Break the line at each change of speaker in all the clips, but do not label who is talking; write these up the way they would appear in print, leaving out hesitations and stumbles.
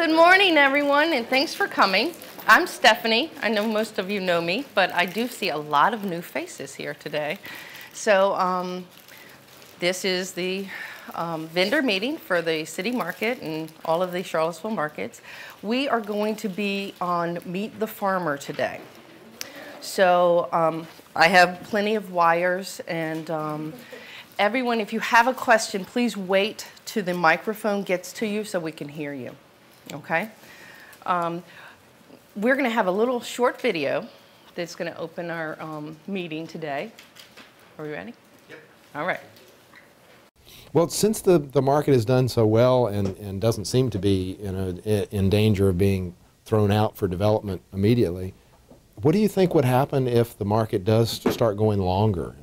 Good morning, everyone, and thanks for coming. I'm Stephanie. I know most of you know me, but I do see a lot of new faces here today. So this is the vendor meeting for the city market and all of the Charlottesville markets. We are going to be on Meet the Farmer today. So I have plenty of wires, and everyone, if you have a question, please wait till the microphone gets to you so we can hear you, okay? We're going to have a little short video that's going to open our meeting today. Are we ready? Yep. All right.
Well, since the market has done so well and doesn't seem to be in danger of being thrown out for development immediately, what do you think would happen if the market does start going longer?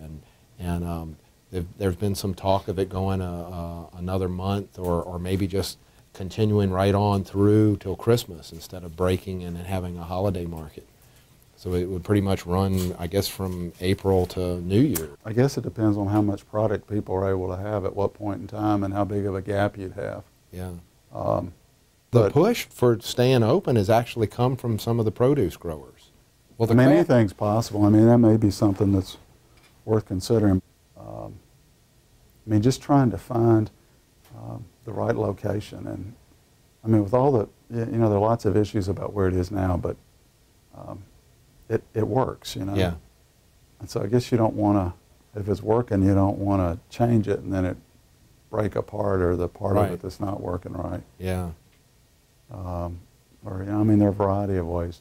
And there's been some talk of it going another month or maybe just continuing right on through till Christmas instead of breaking and having a holiday market. So it would pretty much run, I guess, from April to New Year.
I guess it depends on how much product people are able to have at what point in time and how big of a gap you'd have.
Yeah. The push for staying open has actually come from some of the produce growers. Well,
I mean, anything's possible. I mean, that may be something that's worth considering. I mean, just trying to find the right location. And I mean, with all the, you know, there are lots of issues about where it is now, but it works, you know.
Yeah.
And so I guess you don't want to, if it's working, you don't want to change it and then it break apart, or the part of it that's not working right.
Yeah.
Or, you know, I mean, there are a variety of ways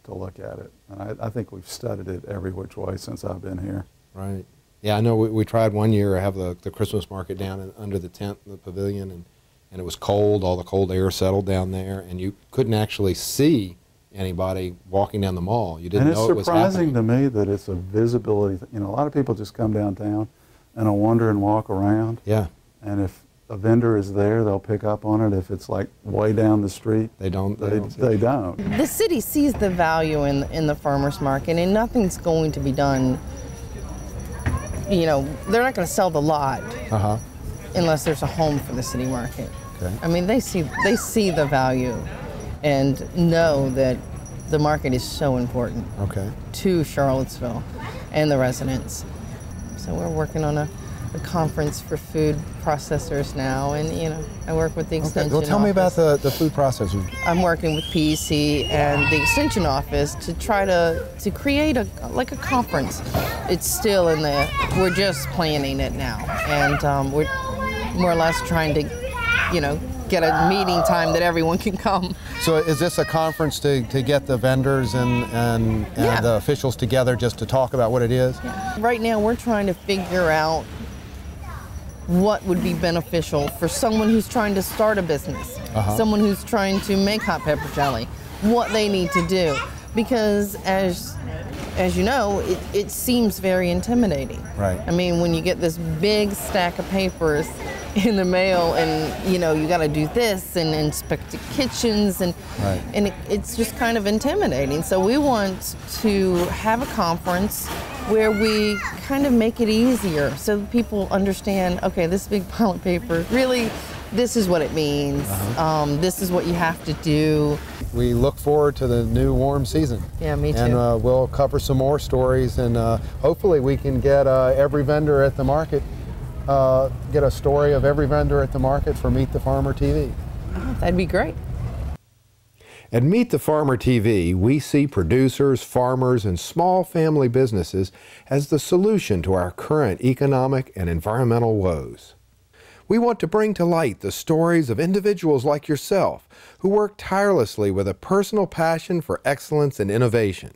to look at it. And I think we've studied it every which way since I've been here.
Right. Yeah, I know we tried one year to have the Christmas market down under the tent, the pavilion, and it was cold. All the cold air settled down there, and you couldn't actually see anybody walking down the mall. You didn't know it was happening.
And it's surprising to me that it's a visibility. You know, a lot of people just come downtown and will wander and walk around.
Yeah.
And if a vendor is there, they'll pick up on it. If it's like way down the street,
they don't.
They don't.
The city sees the value in the farmers market, and nothing's going to be done. You know, they're not going to sell the lot unless there's a home for the city market.
Okay.
I mean, they see the value and know that the market is so important to Charlottesville and the residents. So we're working on a conference for food processors now, and you know, I work with the extension
Well, tell me about the food processors.
I'm working with PEC and the extension office to try to create a conference. It's still in we're just planning it now, and we're more or less trying to, you know, get a meeting time that everyone can come.
So is this a conference to get the vendors and the officials together just to talk about what it is?
Yeah. Right now we're trying to figure out what would be beneficial for someone who's trying to start a business, someone who's trying to make hot pepper jelly, what they need to do. Because as you know, it seems very intimidating.
Right.
I mean, when you get this big stack of papers in the mail, and you know, you got to do this and inspect the kitchens, and it's just kind of intimidating. So we want to have a conference where we kind of make it easier so people understand, okay, this big pile of paper, really, this is what it means. This is what you have to do.
We look forward to the new warm season.
Yeah, me too.
And we'll cover some more stories, and hopefully we can get every vendor at the market, get a story of every vendor at the market for Meet the Farmer TV.
Oh, that'd be great.
At Meet the Farmer TV, we see producers, farmers, and small family businesses as the solution to our current economic and environmental woes. We want to bring to light the stories of individuals like yourself who work tirelessly with a personal passion for excellence and innovation.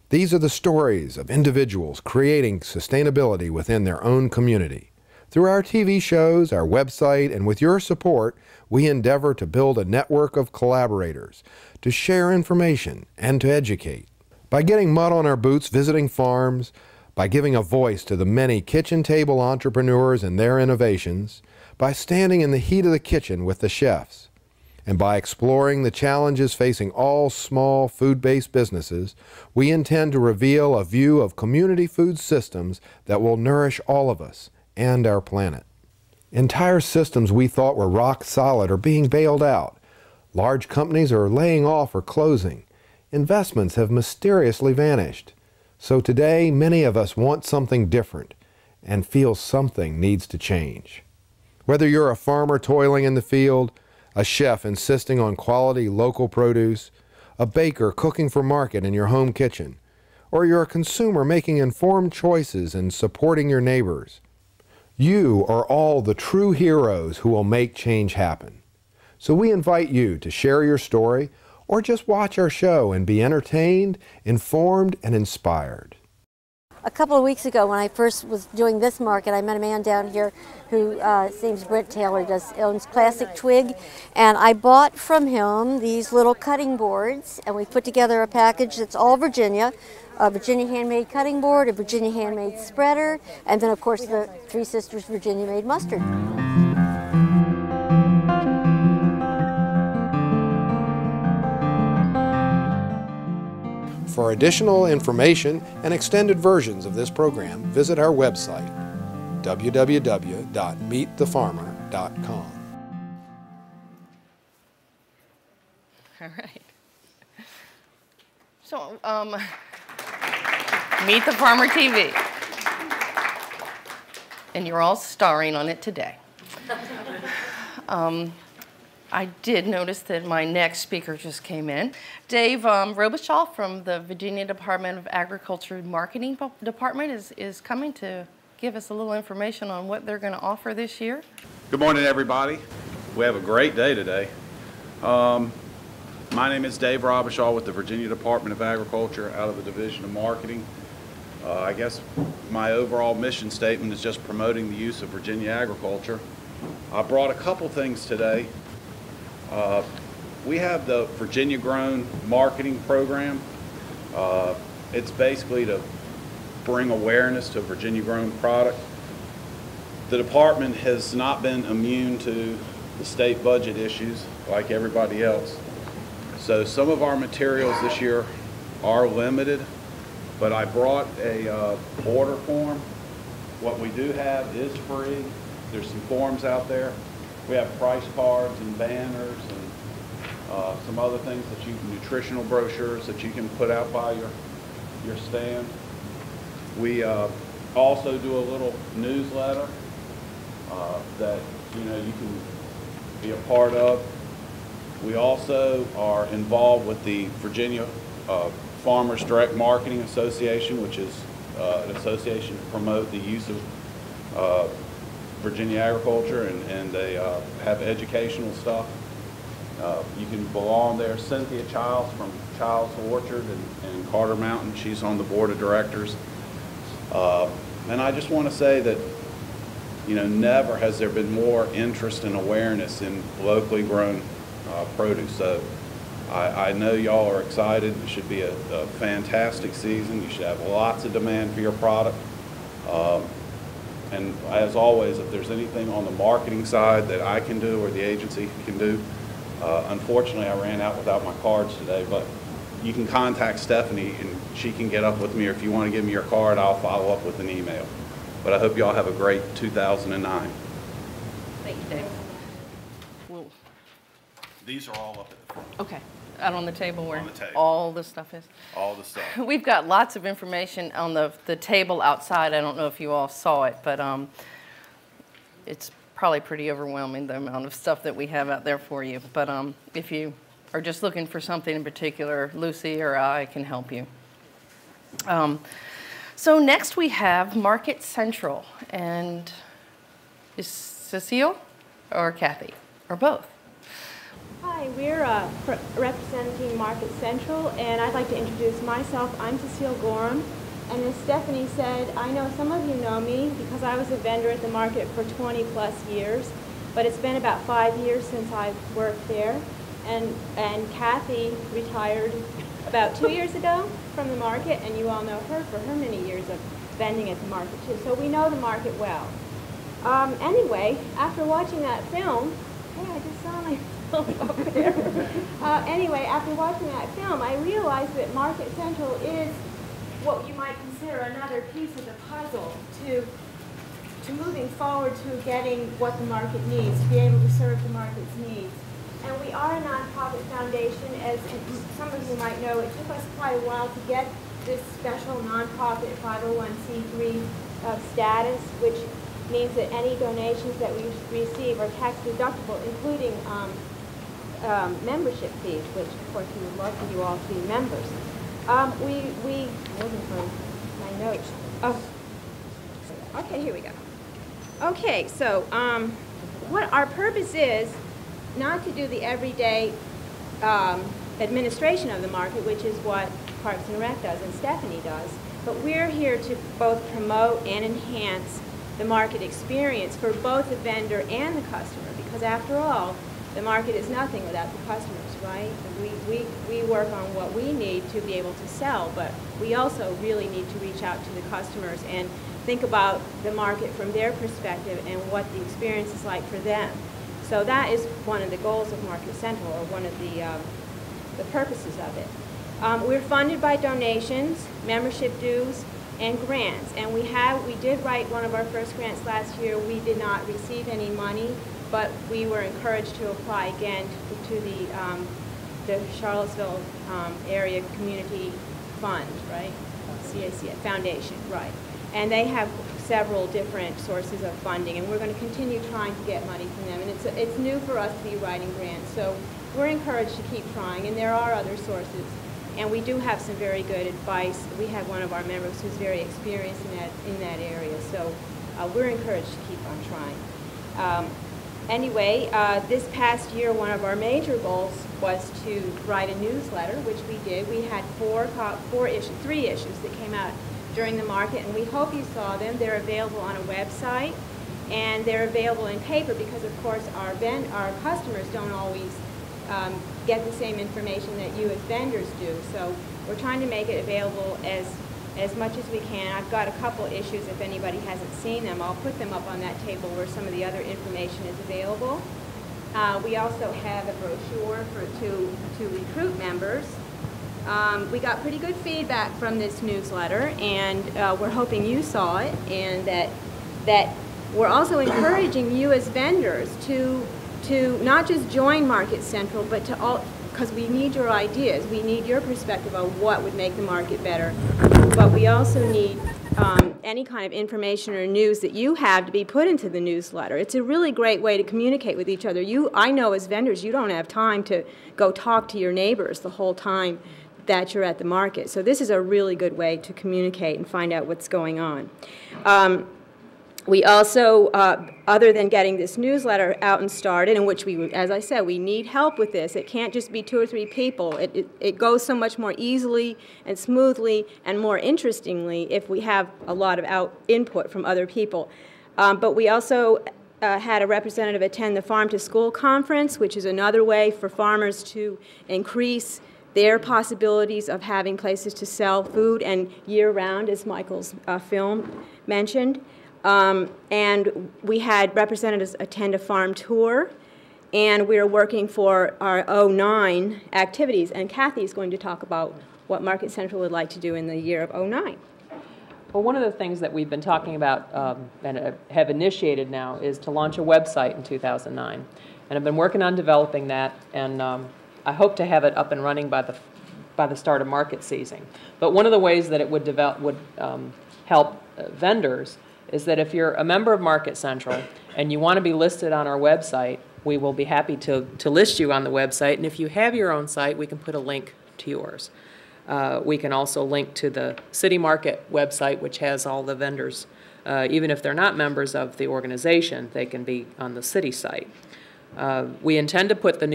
These are the stories of individuals creating sustainability within their own community. Through our TV shows, our website, and with your support, we endeavor to build a network of collaborators to share information and to educate. By getting mud on our boots visiting farms, by giving a voice to the many kitchen table entrepreneurs and their innovations, by standing in the heat of the kitchen with the chefs, and by exploring the challenges facing all small food-based businesses, we intend to reveal a view of community food systems that will nourish all of us and our planet. Entire systems we thought were rock solid are being bailed out. Large companies are laying off or closing. Investments have mysteriously vanished. So today, many of us want something different and feel something needs to change. Whether you're a farmer toiling in the field, a chef insisting on quality local produce, a baker cooking for market in your home kitchen, or you're a consumer making informed choices and supporting your neighbors, you are all the true heroes who will make change happen. So we invite you to share your story or just watch our show and be entertained, informed, and inspired.
A couple of weeks ago when I first was doing this market, I met a man down here who, his name's Brent Taylor, owns Classic Twig, and I bought from him these little cutting boards, and we put together a package that's all Virginia, a Virginia handmade cutting board, a Virginia handmade spreader, and then of course the Three Sisters Virginia made mustard.
For additional information and extended versions of this program, visit our website, www.meetthefarmer.com.
All right. So, Meet the Farmer TV. And you're all starring on it today. I did notice that my next speaker just came in. Dave Robichaud from the Virginia Department of Agriculture Marketing Department is coming to give us a little information on what they're going to offer this year.
Good morning, everybody. We have a great day today. My name is Dave Robichaud with the Virginia Department of Agriculture out of the Division of Marketing. I guess my overall mission statement is just promoting the use of Virginia agriculture. I brought a couple things today. We have the Virginia Grown Marketing Program. It's basically to bring awareness to Virginia grown product. The department has not been immune to the state budget issues like everybody else. So some of our materials this year are limited, but I brought a order form. What we do have is free. There's some forms out there. We have price cards and banners and some other things that nutritional brochures that you can put out by your stand. We also do a little newsletter that you can be a part of. We also are involved with the Virginia Farmers Direct Marketing Association, which is an association to promote the use of Virginia agriculture, and they have educational stuff. You can belong there. Cynthia Childs from Childs Orchard and Carter Mountain, she's on the board of directors. And I just want to say that never has there been more interest and awareness in locally grown produce. So I know y'all are excited. It should be a fantastic season. You should have lots of demand for your product. And as always, if there's anything on the marketing side that I can do or the agency can do, unfortunately I ran out without my cards today, but you can contact Stephanie and she can get up with me, or if you want to give me your card, I'll follow up with an email. But I hope you all have a great 2009.
Thank you, Dave. Whoa.
These are all up at the front.
Okay. Out on the table where
On the table.
all the stuff is?
All the stuff.
We've got lots of information on the table outside. I don't know if you all saw it, but it's probably pretty overwhelming, the amount of stuff that we have out there for you. But if you are just looking for something in particular, Lucy or I can help you. So next we have Market Central. And is Cecile or Kathy or both?
Hi, we're representing Market Central, and I'd like to introduce myself. I'm Cecile Gorham, and as Stephanie said, I know some of you know me because I was a vendor at the market for 20 plus years, but it's been about 5 years since I've worked there, and Kathy retired about 2 years ago from the market, and you all know her for her many years of vending at the market too, so we know the market well. Anyway, after watching that film, hey, I just saw my up there. Anyway, after watching that film, I realized that Market Central is what you might consider another piece of the puzzle to moving forward to getting what the market needs, to be able to serve the market's needs. And we are a nonprofit foundation, as some of you might know. It took us quite a while to get this special nonprofit 501c3 status, which means that any donations that we receive are tax deductible, including membership fees, which of course we would love for you all to be members. I'm looking for my notes. Oh, okay, here we go. Okay, so what our purpose is, not to do the everyday administration of the market, which is what Parks and Rec does and Stephanie does, but we're here to both promote and enhance the market experience for both the vendor and the customer, because after all, the market is nothing without the customers, right? We work on what we need to be able to sell, but we also really need to reach out to the customers and think about the market from their perspective and what the experience is like for them. So that is one of the goals of Market Central, or one of the purposes of it. We're funded by donations, membership dues, and grants. And we did write one of our first grants last year. We did not receive any money, but we were encouraged to apply again to the Charlottesville Area Community Fund, right? CAC Foundation, right? And they have several different sources of funding, and we're going to continue trying to get money from them. And it's new for us to be writing grants, so we're encouraged to keep trying. And there are other sources, and we do have some very good advice. We have one of our members who's very experienced in that area, so we're encouraged to keep on trying. Anyway, this past year, one of our major goals was to write a newsletter, which we did. We had three issues that came out during the market, and we hope you saw them. They're available on a website, and they're available in paper because, of course, our customers don't always get the same information that you as vendors do. So we're trying to make it available as much as we can. I've got a couple issues. If anybody hasn't seen them, I'll put them up on that table where some of the other information is available. We also have a brochure to recruit members. We got pretty good feedback from this newsletter, and we're hoping you saw it, and that we're also encouraging you as vendors to not just join Market Central, but because we need your ideas. We need your perspective on what would make the market better. But we also need any kind of information or news that you have to be put into the newsletter. It's a really great way to communicate with each other. I know as vendors, you don't have time to go talk to your neighbors the whole time that you're at the market. So this is a really good way to communicate and find out what's going on. We also, other than getting this newsletter out and started, in which we, as I said, we need help with this. It can't just be 2 or 3 people. It goes so much more easily and smoothly and more interestingly if we have a lot of input from other people. But we also had a representative attend the Farm to School conference, which is another way for farmers to increase their possibilities of having places to sell food and year-round, as Michael's film mentioned. And we had representatives attend a farm tour, and we are working for our 09 activities. And Kathy's going to talk about what Market Central would like to do in the year of 09.
Well, one of the things that we've been talking about and have initiated now is to launch a website in 2009. And I've been working on developing that, and I hope to have it up and running by the start of market season. But one of the ways that it would help vendors is that if you're a member of Market Central and you want to be listed on our website, we will be happy to list you on the website. And if you have your own site, we can put a link to yours. We can also link to the City Market website, which has all the vendors. Even if they're not members of the organization, they can be on the city site. We intend to put the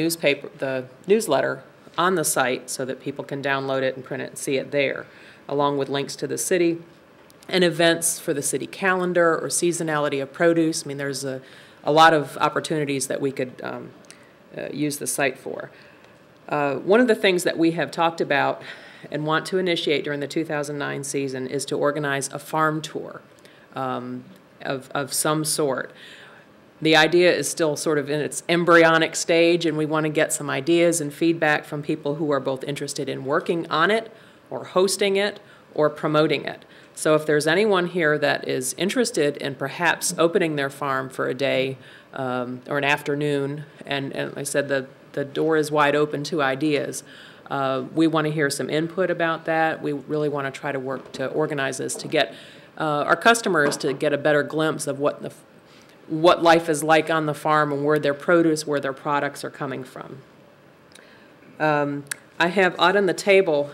newsletter on the site so that people can download it and print it and see it there, along with links to the city and events for the city calendar or seasonality of produce. I mean, there's a lot of opportunities that we could use the site for. One of the things that we have talked about and want to initiate during the 2009 season is to organize a farm tour of some sort. The idea is still sort of in its embryonic stage, and we want to get some ideas and feedback from people who are both interested in working on it or hosting it or promoting it. So if there's anyone here that is interested in perhaps opening their farm for a day or an afternoon, and like I said, the door is wide open to ideas. We want to hear some input about that. We really want to try to work to organize this to get our customers to get a better glimpse of what life is like on the farm and where their produce, where their products are coming from. I have out on the table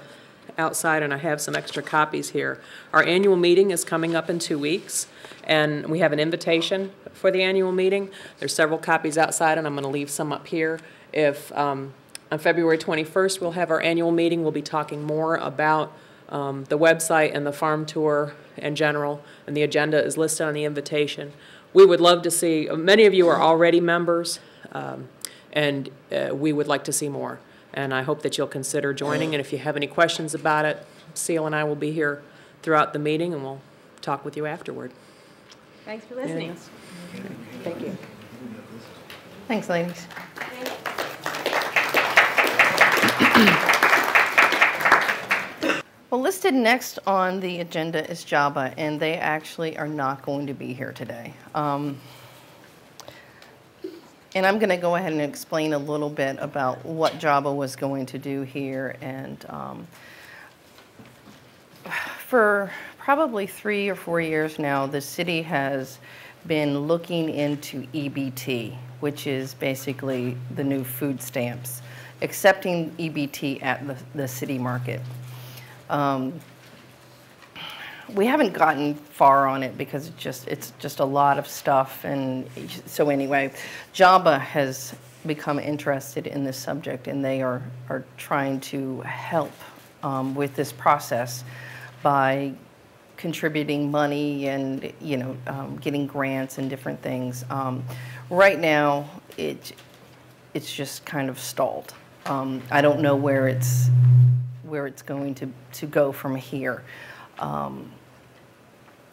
outside, and I have some extra copies here. Our annual meeting is coming up in 2 weeks, and we have an invitation for the annual meeting. There's several copies outside, and I'm going to leave some up here. If on February 21st we'll have our annual meeting, we'll be talking more about the website and the farm tour in general, and the agenda is listed on the invitation. We would love to see, many of you are already members, and we would like to see more. And I hope that you'll consider joining. And if you have any questions about it, Seal and I will be here throughout the meeting, and we'll talk with you afterward.
Thanks for listening.
Thank you.
Thanks, ladies. Well, listed next on the agenda is JABA, and they actually are not going to be here today. And I'm going to go ahead and explain a little bit about what JABA was going to do here. And for probably 3 or 4 years now, the city has been looking into EBT, which is basically the new food stamps, accepting EBT at the city market. We haven't gotten far on it because it's just a lot of stuff, and so anyway, JABA has become interested in this subject, and they are trying to help with this process by contributing money and getting grants and different things. Right now, it's just kind of stalled. I don't know where it's going to go from here.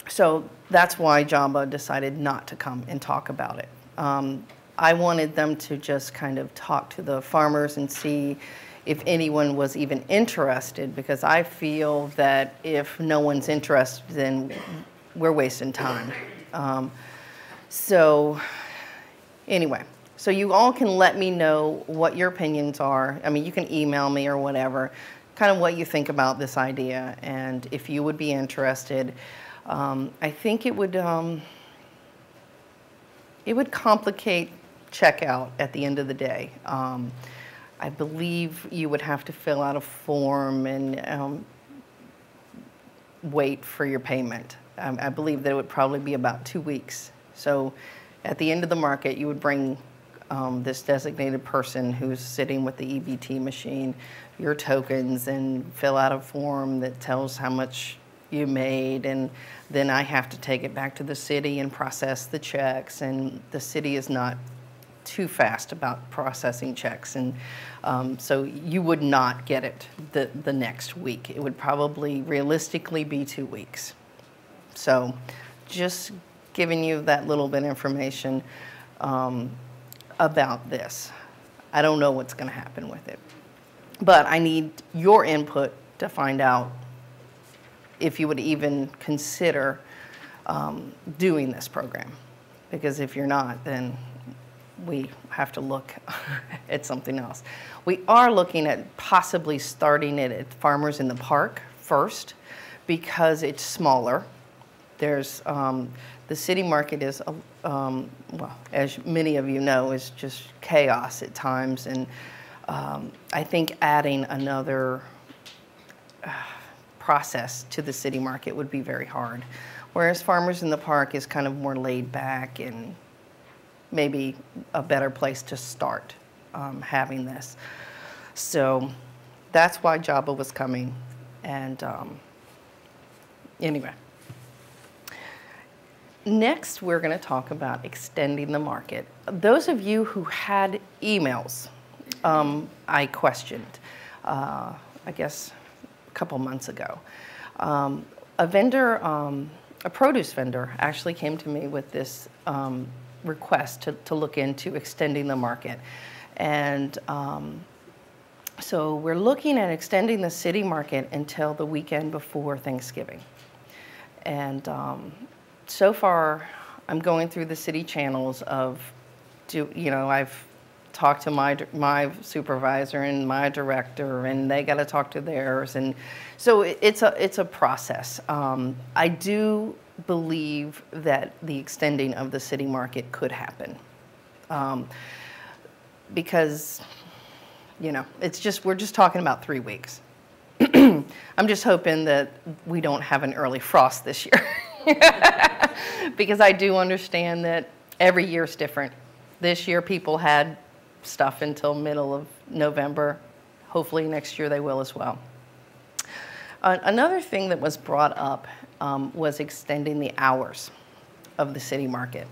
So that's why JABA decided not to come and talk about it. I wanted them to just kind of talk to the farmers and see if anyone was even interested, because I feel that if no one's interested, then we're wasting time. So anyway, so you all can let me know what your opinions are. I mean, you can email me or whatever, kind of what you think about this idea, and if you would be interested. I think it would complicate checkout at the end of the day. I believe you would have to fill out a form and wait for your payment. I believe that it would probably be about 2 weeks. So at the end of the market, you would bring this designated person who's sitting with the EBT machine, your tokens, and fill out a form that tells how much you made, and then I have to take it back to the city and process the checks, and the city is not too fast about processing checks, and so you would not get it the next week. It would probably realistically be 2 weeks. So just giving you that little bit of information about this. I don't know what's going to happen with it, but I need your input to find out if you would even consider doing this program. Because if you're not, then we have to look at something else. We are looking at possibly starting it at Farmers in the Park first, because it's smaller. There's the city market is, well, as many of you know, is just chaos at times, and I think adding another process to the city market would be very hard. Whereas Farmers in the Park is kind of more laid back and maybe a better place to start having this. So that's why JABA was coming. And anyway. Next, we're going to talk about extending the market. Those of you who had emails, I questioned, I guess, a couple months ago. A vendor, a produce vendor, actually came to me with this request to look into extending the market. And so we're looking at extending the city market until the weekend before Thanksgiving. And so far, I'm going through the city channels of, I've talk to my supervisor and my director, and they got to talk to theirs, and so it's a process. I do believe that the extending of the city market could happen, because we're just talking about 3 weeks. I'm just hoping that we don't have an early frost this year, because I do understand that every year is different. This year people had stuff until middle of November. Hopefully next year they will as well. Another thing that was brought up was extending the hours of the city market.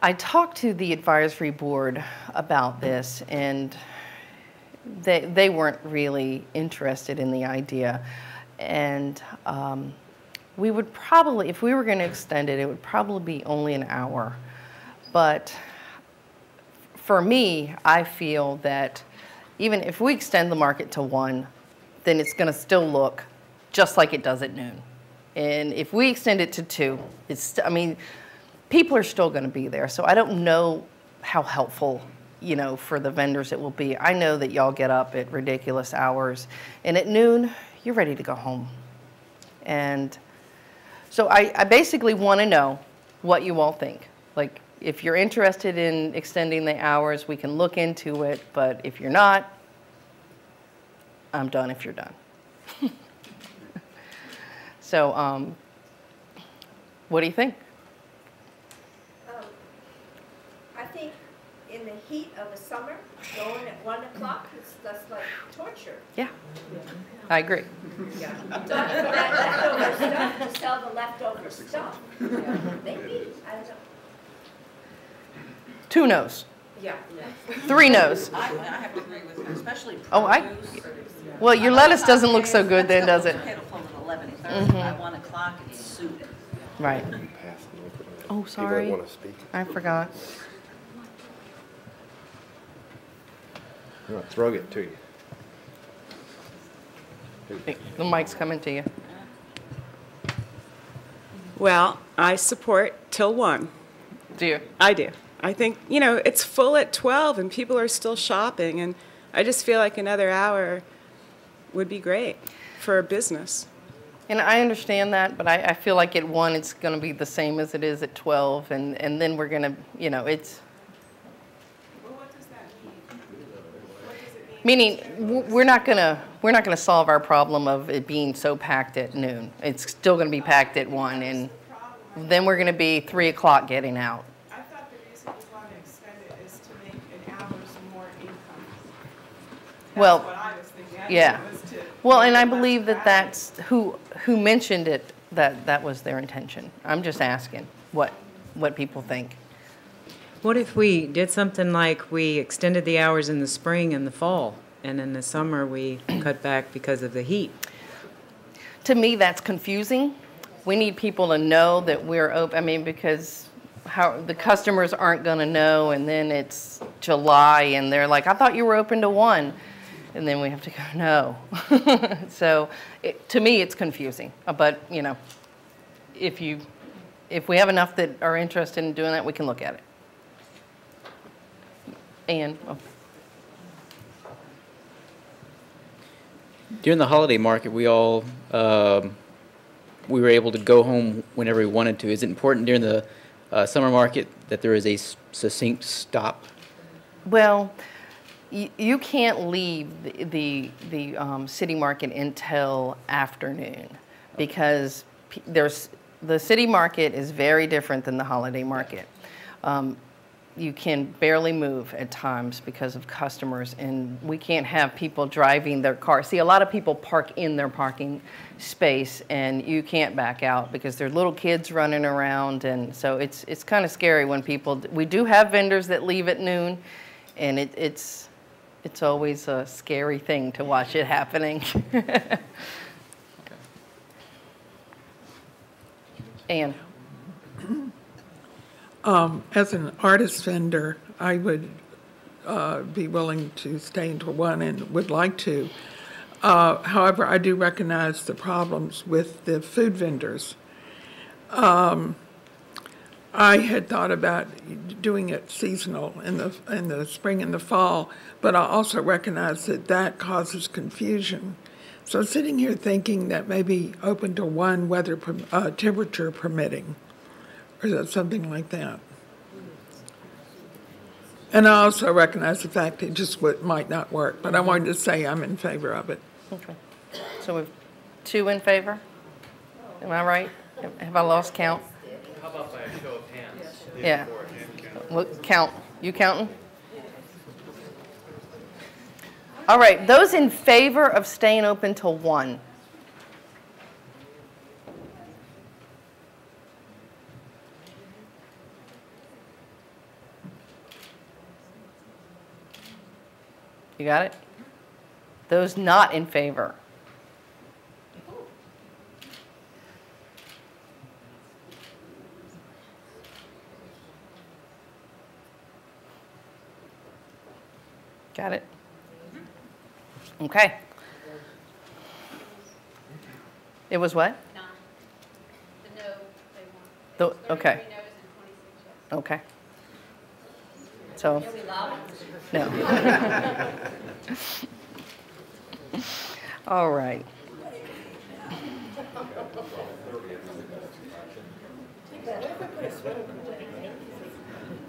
I talked to the advisory board about this, and they weren't really interested in the idea. And we would probably, if we were going to extend it, it would probably be only an hour. But for me, I feel that even if we extend the market to 1, then it's going to still look just like it does at noon. And if we extend it to 2, people are still going to be there. So I don't know how helpful, for the vendors it will be. I know that y'all get up at ridiculous hours, and at noon, you're ready to go home. And so I basically want to know what you all think. Like, if you're interested in extending the hours, we can look into it, but if you're not, I'm done if you're done. So, what do you think?
I think in the heat of the summer, going at 1 o'clock, that's like torture.
Yeah, I agree.
Yeah. That leftover stuff, to sell the leftover stuff. Maybe, I don't know.
2 no's.
Yeah.
3 no's.
I have to agree with you, especially produce.
Well, your lettuce doesn't look so good then, does it?
Pitiful at 11:30. By 1 o'clock, it's soup.
Right. Oh, sorry.
People that want to speak.
I forgot.
I'll throw it to you.
The mic's coming to you.
Well, I support till 1.
Do you?
I do. I think, it's full at 12 and people are still shopping, and I just feel like another hour would be great for a business.
And I understand that, but I feel like at 1 it's going to be the same as it is at 12, and then we're going to, it's...
Well, what does that mean? What does it
mean? Meaning, we're not going to solve our problem of it being so packed at noon. It's still going to be packed at 1, and then we're going to be 3 o'clock getting out.
I thought the reason you want to extend it is to make an hour's more income.
Well,
That's what I was thinking.
yeah. Well, and I believe that that's who mentioned it, that was their intention. I'm just asking what people think.
What if we did something like we extended the hours in the spring and the fall, and in the summer we cut back because of the heat?
To me, that's confusing. We need people to know that we're open. Because how the customers aren't going to know, and then it's July, and they're like, "I thought you were open to 1," and then we have to go, "No." So, to me, it's confusing. But if we have enough that are interested in doing that, we can look at it. And
during the holiday market, we all we were able to go home whenever we wanted to. Is it important during the summer market that there is a succinct stop?
Well, you can't leave the city market until afternoon, because the city market is very different than the holiday market. You can barely move at times because of customers, and we can't have people driving their cars. See, a lot of people park in their parking space, and you can't back out because there are little kids running around, and so it's kind of scary when people. We do have vendors that leave at noon, and it's always a scary thing to watch it happening. Anne.
As an artist vendor, I would be willing to stay until 1 and would like to. However, I do recognize the problems with the food vendors. I had thought about doing it seasonal in the spring and the fall, but I also recognize that that causes confusion. So sitting here thinking that maybe open to one weather temperature permitting, or something like that. And I also recognize the fact it just might not work, but I wanted to say I'm in favor of it.
Okay. So we've 2 in favor? Am I right? Have I lost count?
How about by a show of hands?
Yeah. What count? You counting? All right. Those in favor of staying open till 1. You got it? Those not in favor? Got it? Okay. It was what?
The no, they want.
Okay.
33 no's and 26 yes.
Okay. So,
Are we loud?
no. All right.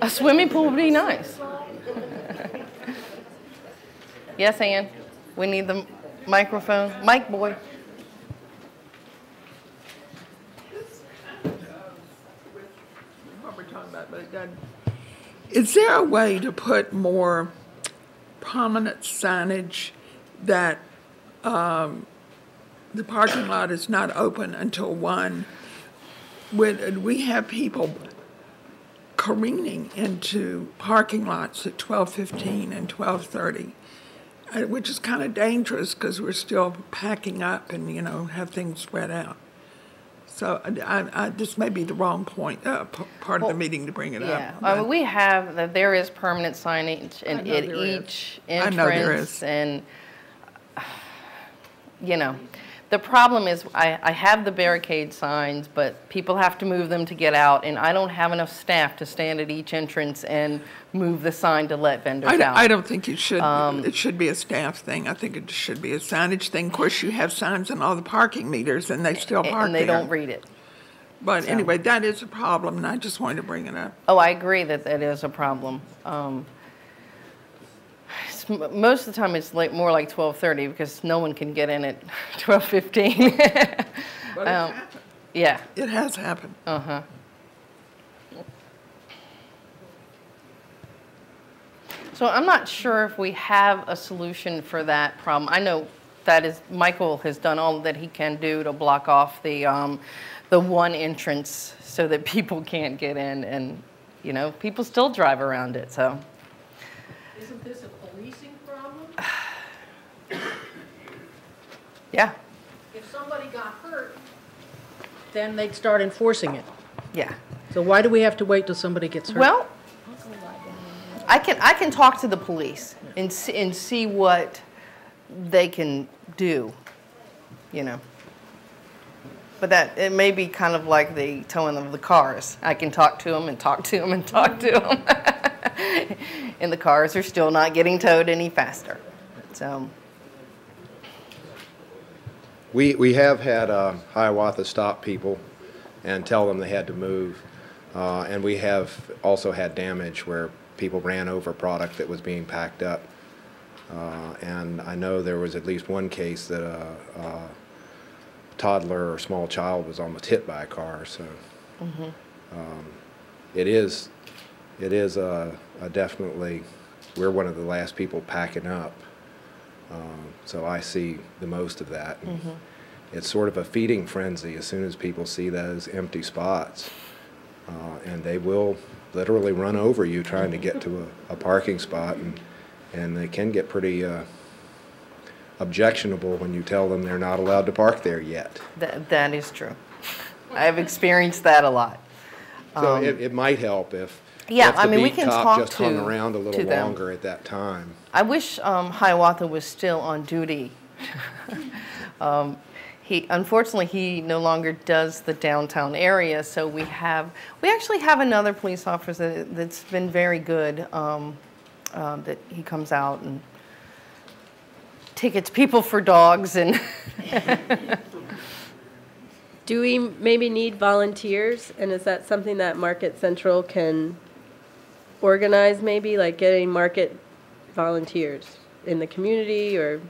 A swimming pool would be nice. Yes, Ann? We need the microphone. Mic boy.
What we're talking about, but is there a way to put more prominent signage that the parking lot is not open until 1? Would we have people careening into parking lots at 12:15 and 12:30, which is kind of dangerous because we're still packing up and, you know, have things spread out. So this may be the wrong point, part of the meeting to bring it up.
Yeah, we have that there is permanent signage at each entrance.
I know there is.
And, you know, the problem is I have the barricade signs, but people have to move them to get out, and I don't have enough staff to stand at each entrance and move the sign to let vendors out.
I don't think it should be a staff thing. I think it should be a signage thing. Of course, you have signs on all the parking meters, and they still park
and they
there.
don't read it.
But anyway, that is a problem, and I just wanted to bring it up.
Oh, I agree that that is a problem. Most of the time, it's more like 12:30 because no one can get in at 12:15.
But it happened.
Yeah.
It has happened.
Uh-huh. So I'm not sure if we have a solution for that problem. I know that is Michael has done all that he can do to block off the one entrance so that people can't get in, and you know people still drive around it. So.
Isn't this a policing problem?
Yeah.
If somebody got hurt, then they'd start enforcing it.
Yeah.
So why do we have to wait till somebody gets hurt?
Well, I can talk to the police and see what they can do, you know. But that it may be kind of like the towing of the cars. I can talk to them and talk to them and talk to them. And the cars are still not getting towed any faster. So
we have had Hiawatha stop people and tell them they had to move, and we have also had damage where people ran over product that was being packed up. And I know there was at least one case that a toddler or small child was almost hit by a car. So it is definitely, we're one of the last people packing up. So I see the most of that. It's sort of a feeding frenzy as soon as people see those empty spots. And they will literally run over you trying to get to a parking spot, and they can get pretty objectionable when you tell them they're not allowed to park there yet.
that is true. I've experienced that a lot.
So it might help if
Yeah,
if the
I mean, we
beat
can
cop
talk
just hung
to
around a little
them.
longer at that time.
I wish Hiawatha was still on duty. Unfortunately, he no longer does the downtown area, so we actually have another police officer that's been very good, that he comes out and tickets people for dogs and
Do we maybe need volunteers, and is that something that Market Central can organize, maybe, like getting market volunteers in the community, or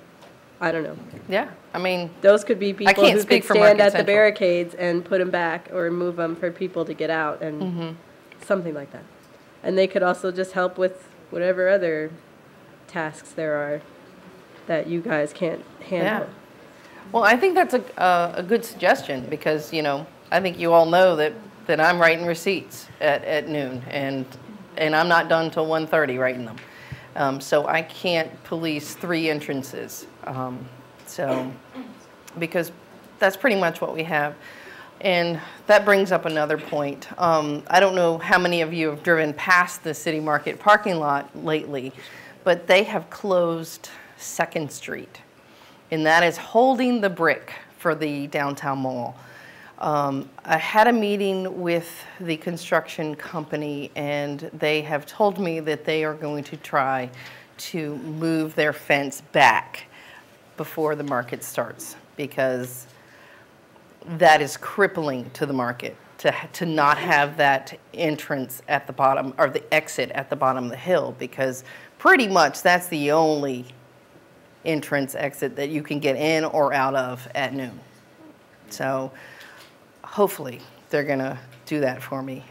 I don't know.
Yeah, I mean,
those could be people
can't
who
speak
could
for
stand
Market
at the
Central.
barricades and put them back or move them for people to get out and something like that. And they could also just help with whatever other tasks there are that you guys can't handle.
Yeah. Well, I think that's a good suggestion because, you know, I think you all know that I'm writing receipts at noon, and I'm not done till 1:30 writing them. So I can't police 3 entrances. Because that's pretty much what we have. And that brings up another point. I don't know how many of you have driven past the City Market parking lot lately, but they have closed 2nd Street. And that is holding the brick for the downtown mall. I had a meeting with the construction company, and they have told me that they are going to try to move their fence back before the market starts, because that is crippling to the market to not have that entrance at the bottom, or the exit at the bottom of the hill, because pretty much that's the only entrance exit that you can get in or out of at noon. So hopefully they're gonna do that for me.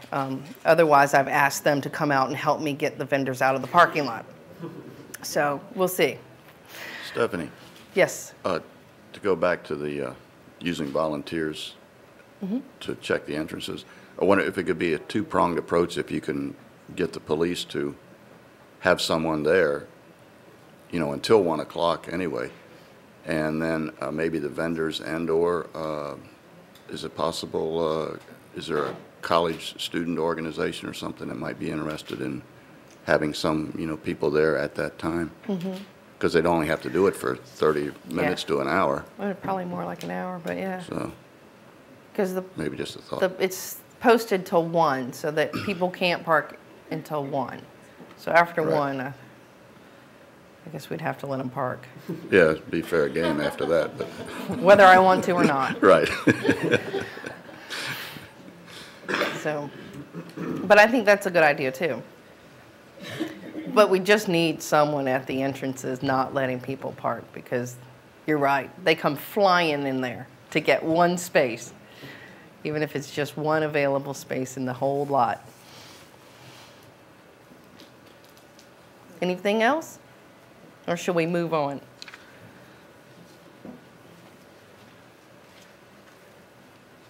Otherwise, I've asked them to come out and help me get the vendors out of the parking lot. So we'll see.
Stephanie.
Yes.
To go back to the using volunteers to check the entrances, I wonder if it could be a 2-pronged approach, if you can get the police to have someone there, you know, until 1 o'clock anyway, and then maybe the vendors and/or is it possible, is there a college student organization or something that might be interested in having some, you know, people there at that time? Because they'd only have to do it for 30 minutes to an hour.
Well, probably more like an hour, but yeah.
So
because
maybe just a thought.
It's posted till 1, so that people can't park until 1. So after 1, I guess we'd have to let them park.
Yeah, it'd be fair game after that, but
whether I want to or not.
Right.
So, but I think that's a good idea too. But we just need someone at the entrances not letting people park, because you're right, they come flying in there to get 1 space, even if it's just 1 available space in the whole lot. Anything else? Or should we move on?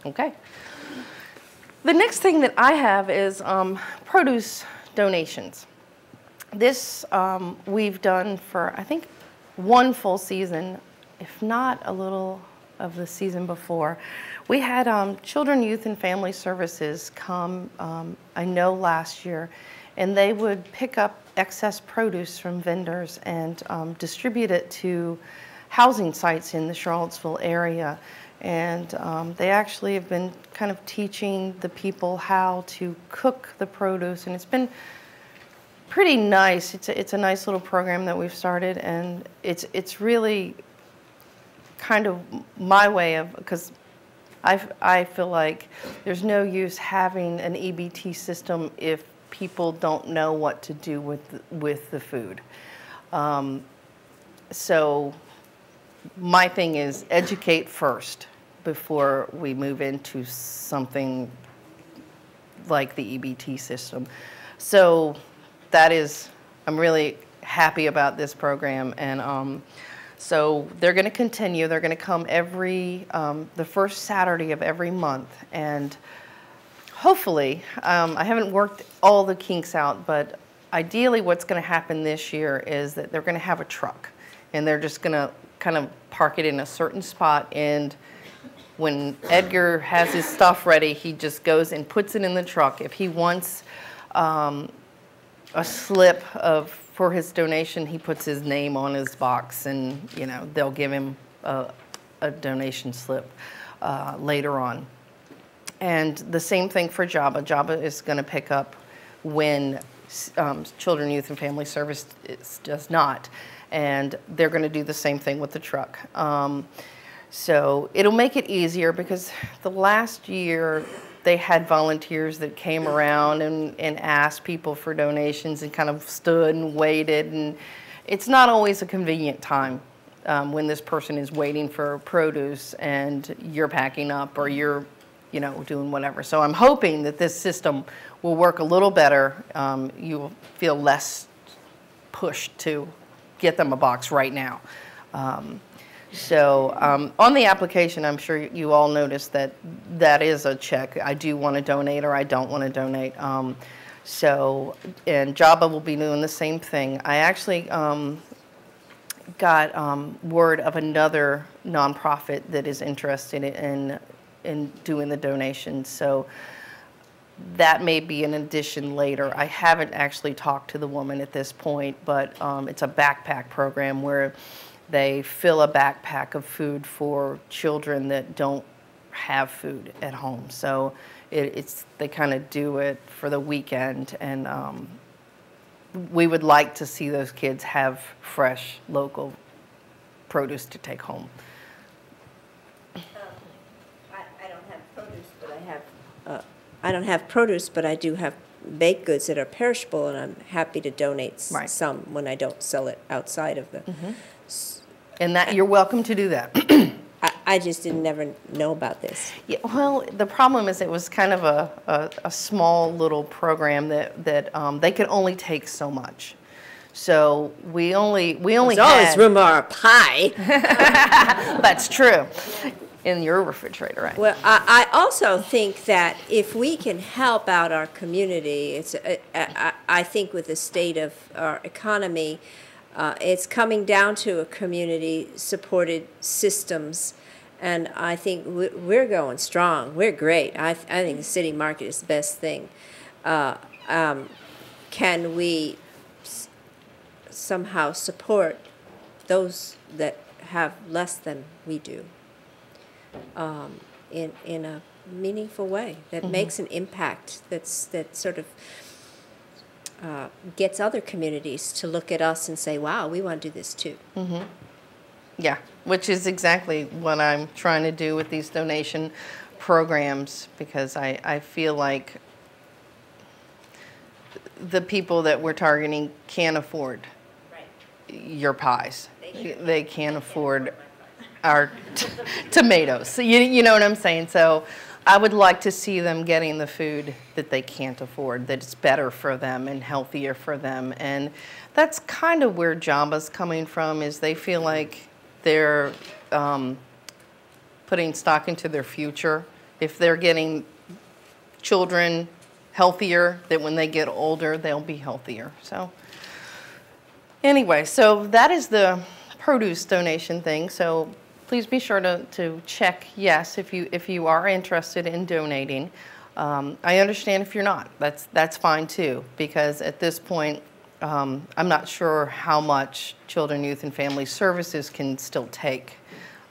Okay. The next thing that I have is produce donations. This we've done for, I think, 1 full season, if not a little of the season before. We had Children, Youth, and Family Services come, I know last year, and they would pick up excess produce from vendors and distribute it to housing sites in the Charlottesville area. And they actually have been kind of teaching the people how to cook the produce, and it's been pretty nice. It's a nice little program that we've started, and it's really kind of my way of, because I feel like there's no use having an EBT system if people don't know what to do with the food. So my thing is educate first before we move into something like the EBT system. So that is, I'm really happy about this program, and so they're going to continue. They're going to come every, the first Saturday of every month, and hopefully, I haven't worked all the kinks out, but ideally what's going to happen this year is that they're going to have a truck, and they're just going to kind of park it in a certain spot, and when Edgar has his stuff ready, he just goes and puts it in the truck. If he wants a slip for his donation, he puts his name on his box, and you know they'll give him a a donation slip later on. And the same thing for JABA. JABA is going to pick up when Children, Youth, and Family Service does not. And they're going to do the same thing with the truck. So it'll make it easier, because the last year they had volunteers that came around and asked people for donations and kind of stood and waited. And it's not always a convenient time when this person is waiting for produce and you're packing up or you're doing whatever. So I'm hoping that this system will work a little better. You will feel less pushed to get them a box right now. So on the application, I'm sure you all noticed that is a check. I do want to donate or I don't want to donate. And JABA will be doing the same thing. I actually got word of another nonprofit that is interested in doing the donations. So that may be an addition later. I haven't actually talked to the woman at this point, but it's a backpack program where they fill a backpack of food for children that don't have food at home. So they kind of do it for the weekend, and we would like to see those kids have fresh, local produce to take home.
I don't have produce, but I do have baked goods that are perishable, and I'm happy to donate some when I don't sell it outside of the.
And that you're welcome to do that.
I just didn't never know about this.
Yeah, well, the problem is it was kind of a small little program that they could only take so much. So we only
There's always room for a pie.
That's true. In your refrigerator, right?
Well, I also think that if we can help out our community, I think with the state of our economy, it's coming down to a community-supported systems, and I think we're going strong. We're great. I think the city market is the best thing. Can we somehow support those that have less than we do? In a meaningful way that makes an impact, that sort of gets other communities to look at us and say, wow, we want to do this too.
Yeah, which is exactly what I'm trying to do with these donation programs, because I feel like the people that we're targeting can't afford your pies. They can't afford our tomatoes. So you know what I'm saying? So I would like to see them getting the food that they can't afford, that it's better for them and healthier for them. And that's kind of where JABA's coming from, is they feel like they're putting stock into their future. If they're getting children healthier, that when they get older, they'll be healthier. So anyway, so that is the produce donation thing. So please be sure to check yes if you are interested in donating. I understand if you're not. That's fine too, because at this point I'm not sure how much Children, Youth, and Family Services can still take.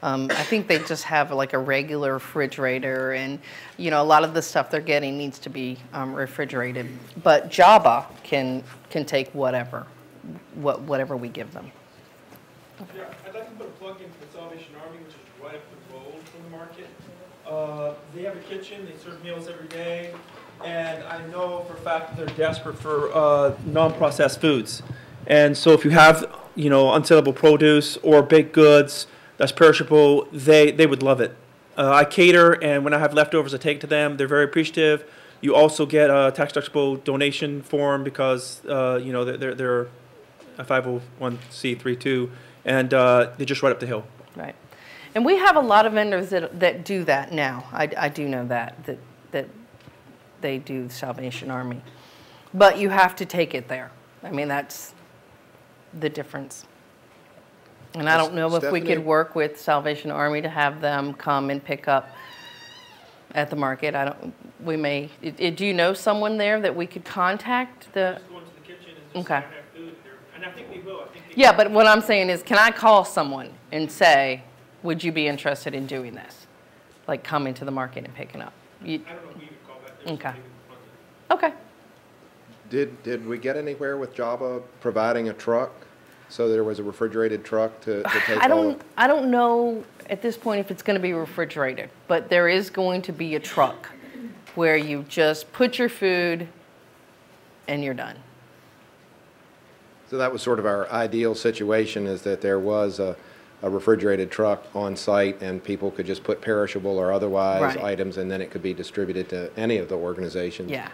I think they just have like a regular refrigerator, and a lot of the stuff they're getting needs to be refrigerated. But JABA can take whatever we give them.
Yeah, I'd like to put a plug in for the Salvation Army, which is right up the road from the market. They have a kitchen, they serve meals every day, and I know for a fact that they're desperate for non-processed foods. And so if you have, unsellable produce or baked goods that's perishable, they would love it. I cater, and when I have leftovers, I take to them. They're very appreciative. You also get a tax-deductible donation form because, they're a 501c3 too. And they're just right up the hill.
Right. And we have a lot of vendors that do that now. I do know that they do Salvation Army. But you have to take it there. I mean, that's the difference. And I don't know if we could work with Salvation Army to have them come and pick up at the market. We may. Do you know someone there that we could contact?
Just go into the kitchen and just
Okay.
have food there. And I think they will.
Yeah, but what I'm saying is, can I call someone and say, would you be interested in doing this? Like coming to the market and picking up?
I don't know who you would call that.
Okay. Okay.
Did we get anywhere with Java providing a truck? So there was a refrigerated truck to take
I don't know at this point if it's going to be refrigerated, but there is going to be a truck where you just put your food and you're done.
So that was sort of our ideal situation, is that there was a refrigerated truck on site and people could just put perishable or otherwise items, and then it could be distributed to any of the organizations.
Yeah.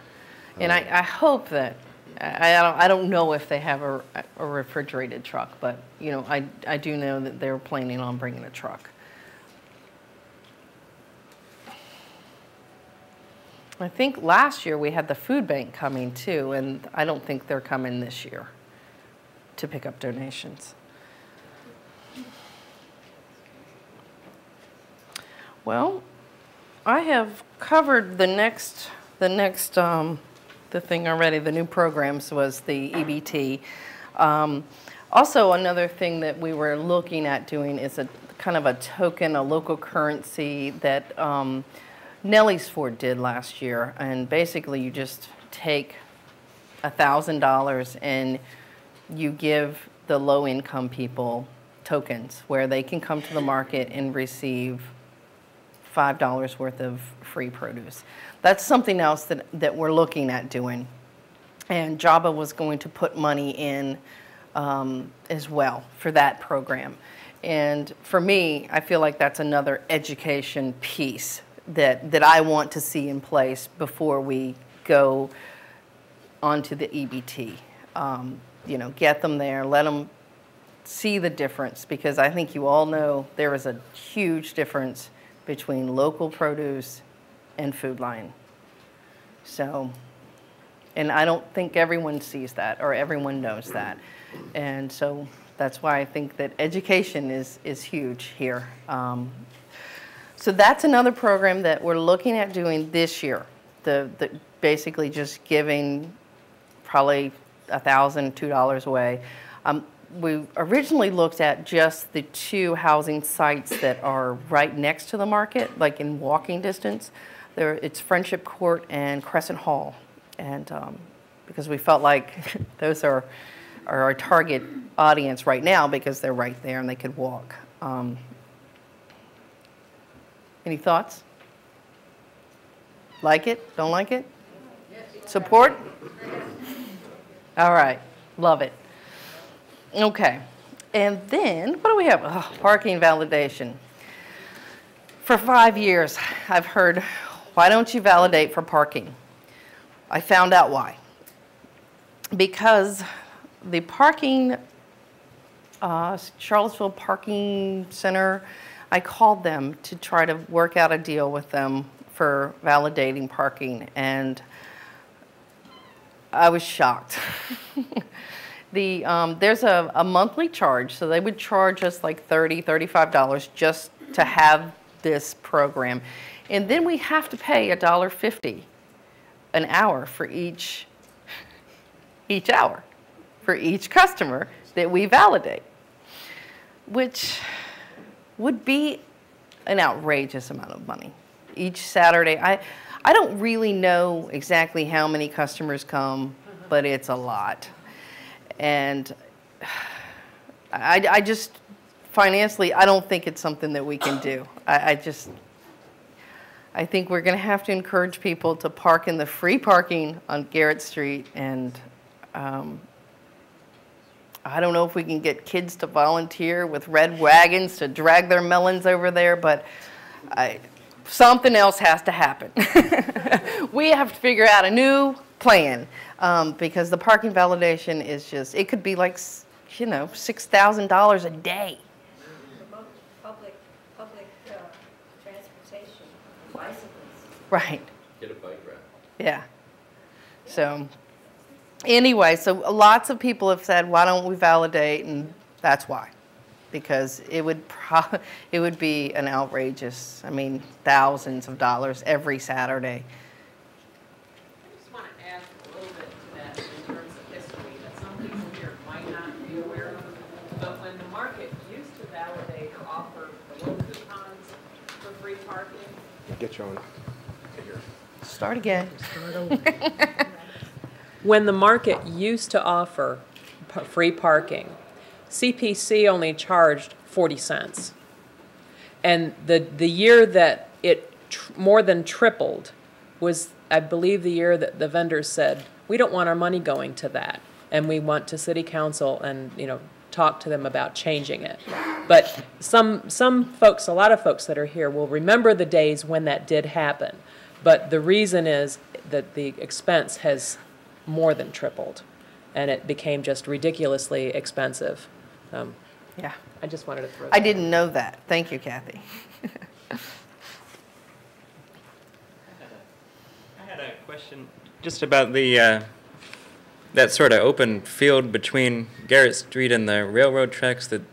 And I hope that, I don't know if they have a refrigerated truck, but you know, I do know that they're planning on bringing a truck. I think last year we had the food bank coming too, and I don't think they're coming this year to pick up donations. Well, I have covered the thing already. The new programs was the EBT. Also, another thing that we were looking at doing is a kind of a token, a local currency that Nellie's Ford did last year. And basically, you just take $1,000 and you give the low-income people tokens where they can come to the market and receive $5 worth of free produce. That's something else that we're looking at doing. And JABA was going to put money in as well for that program. And for me, I feel like that's another education piece that I want to see in place before we go onto the EBT. You know, get them there, let them see the difference, because I think you all know there is a huge difference between local produce and Food Lion. So, and I don't think everyone sees that or everyone knows that. And so that's why I think that education is huge here. So that's another program that we're looking at doing this year. The basically just giving probably $1,002 away. We originally looked at just the 2 housing sites that are right next to the market, like in walking distance. It's Friendship Court and Crescent Hall. And because we felt like those are our target audience right now because they're right there and they could walk. Any thoughts? Like it? Don't like it? Support? All right. Love it. Okay. And then, what do we have? Oh, parking validation. For 5 years, I've heard, why don't you validate for parking? I found out why. Because the parking, Charlottesville Parking Center, I called them to try to work out a deal with them for validating parking, and I was shocked. There's a monthly charge, so they would charge us like $30, $35 just to have this program. And then we have to pay $1.50 an hour for each hour, for each customer that we validate, which would be an outrageous amount of money. Each Saturday, I don't really know exactly how many customers come, but it's a lot. And I just, financially, I don't think it's something that we can do. I think we're going to have to encourage people to park in the free parking on Garrett Street, and I don't know if we can get kids to volunteer with red wagons to drag their melons over there, but something else has to happen. We have to figure out a new plan, because the parking validation is just, it could be like, you know, $6,000 a day.
Public transportation, bicycles.
Right.
Get a bike ride.
Yeah. So anyway, so lots of people have said, why don't we validate? And that's why. Because it would be an outrageous, I mean, thousands of dollars every Saturday.
I just want to add a little bit to that in terms of history that some people here might not be aware of. But when the market used to validate or offer the low
parking.
Get you on here.
Start again.
When the market used to offer free parking, CPC only charged 40 cents. And the year that it more than tripled was, I believe, the year that the vendors said, we don't want our money going to that, and we want to city council and, you know, talk to them about changing it. But some folks, a lot of folks that are here will remember the days when that did happen. But the reason is that the expense has more than tripled, and it became just ridiculously expensive.
Yeah.
I just wanted to throw that
I didn't know that. Thank you, Kathy.
I had a question just about the that sort of open field between Garrett Street and the railroad tracks. That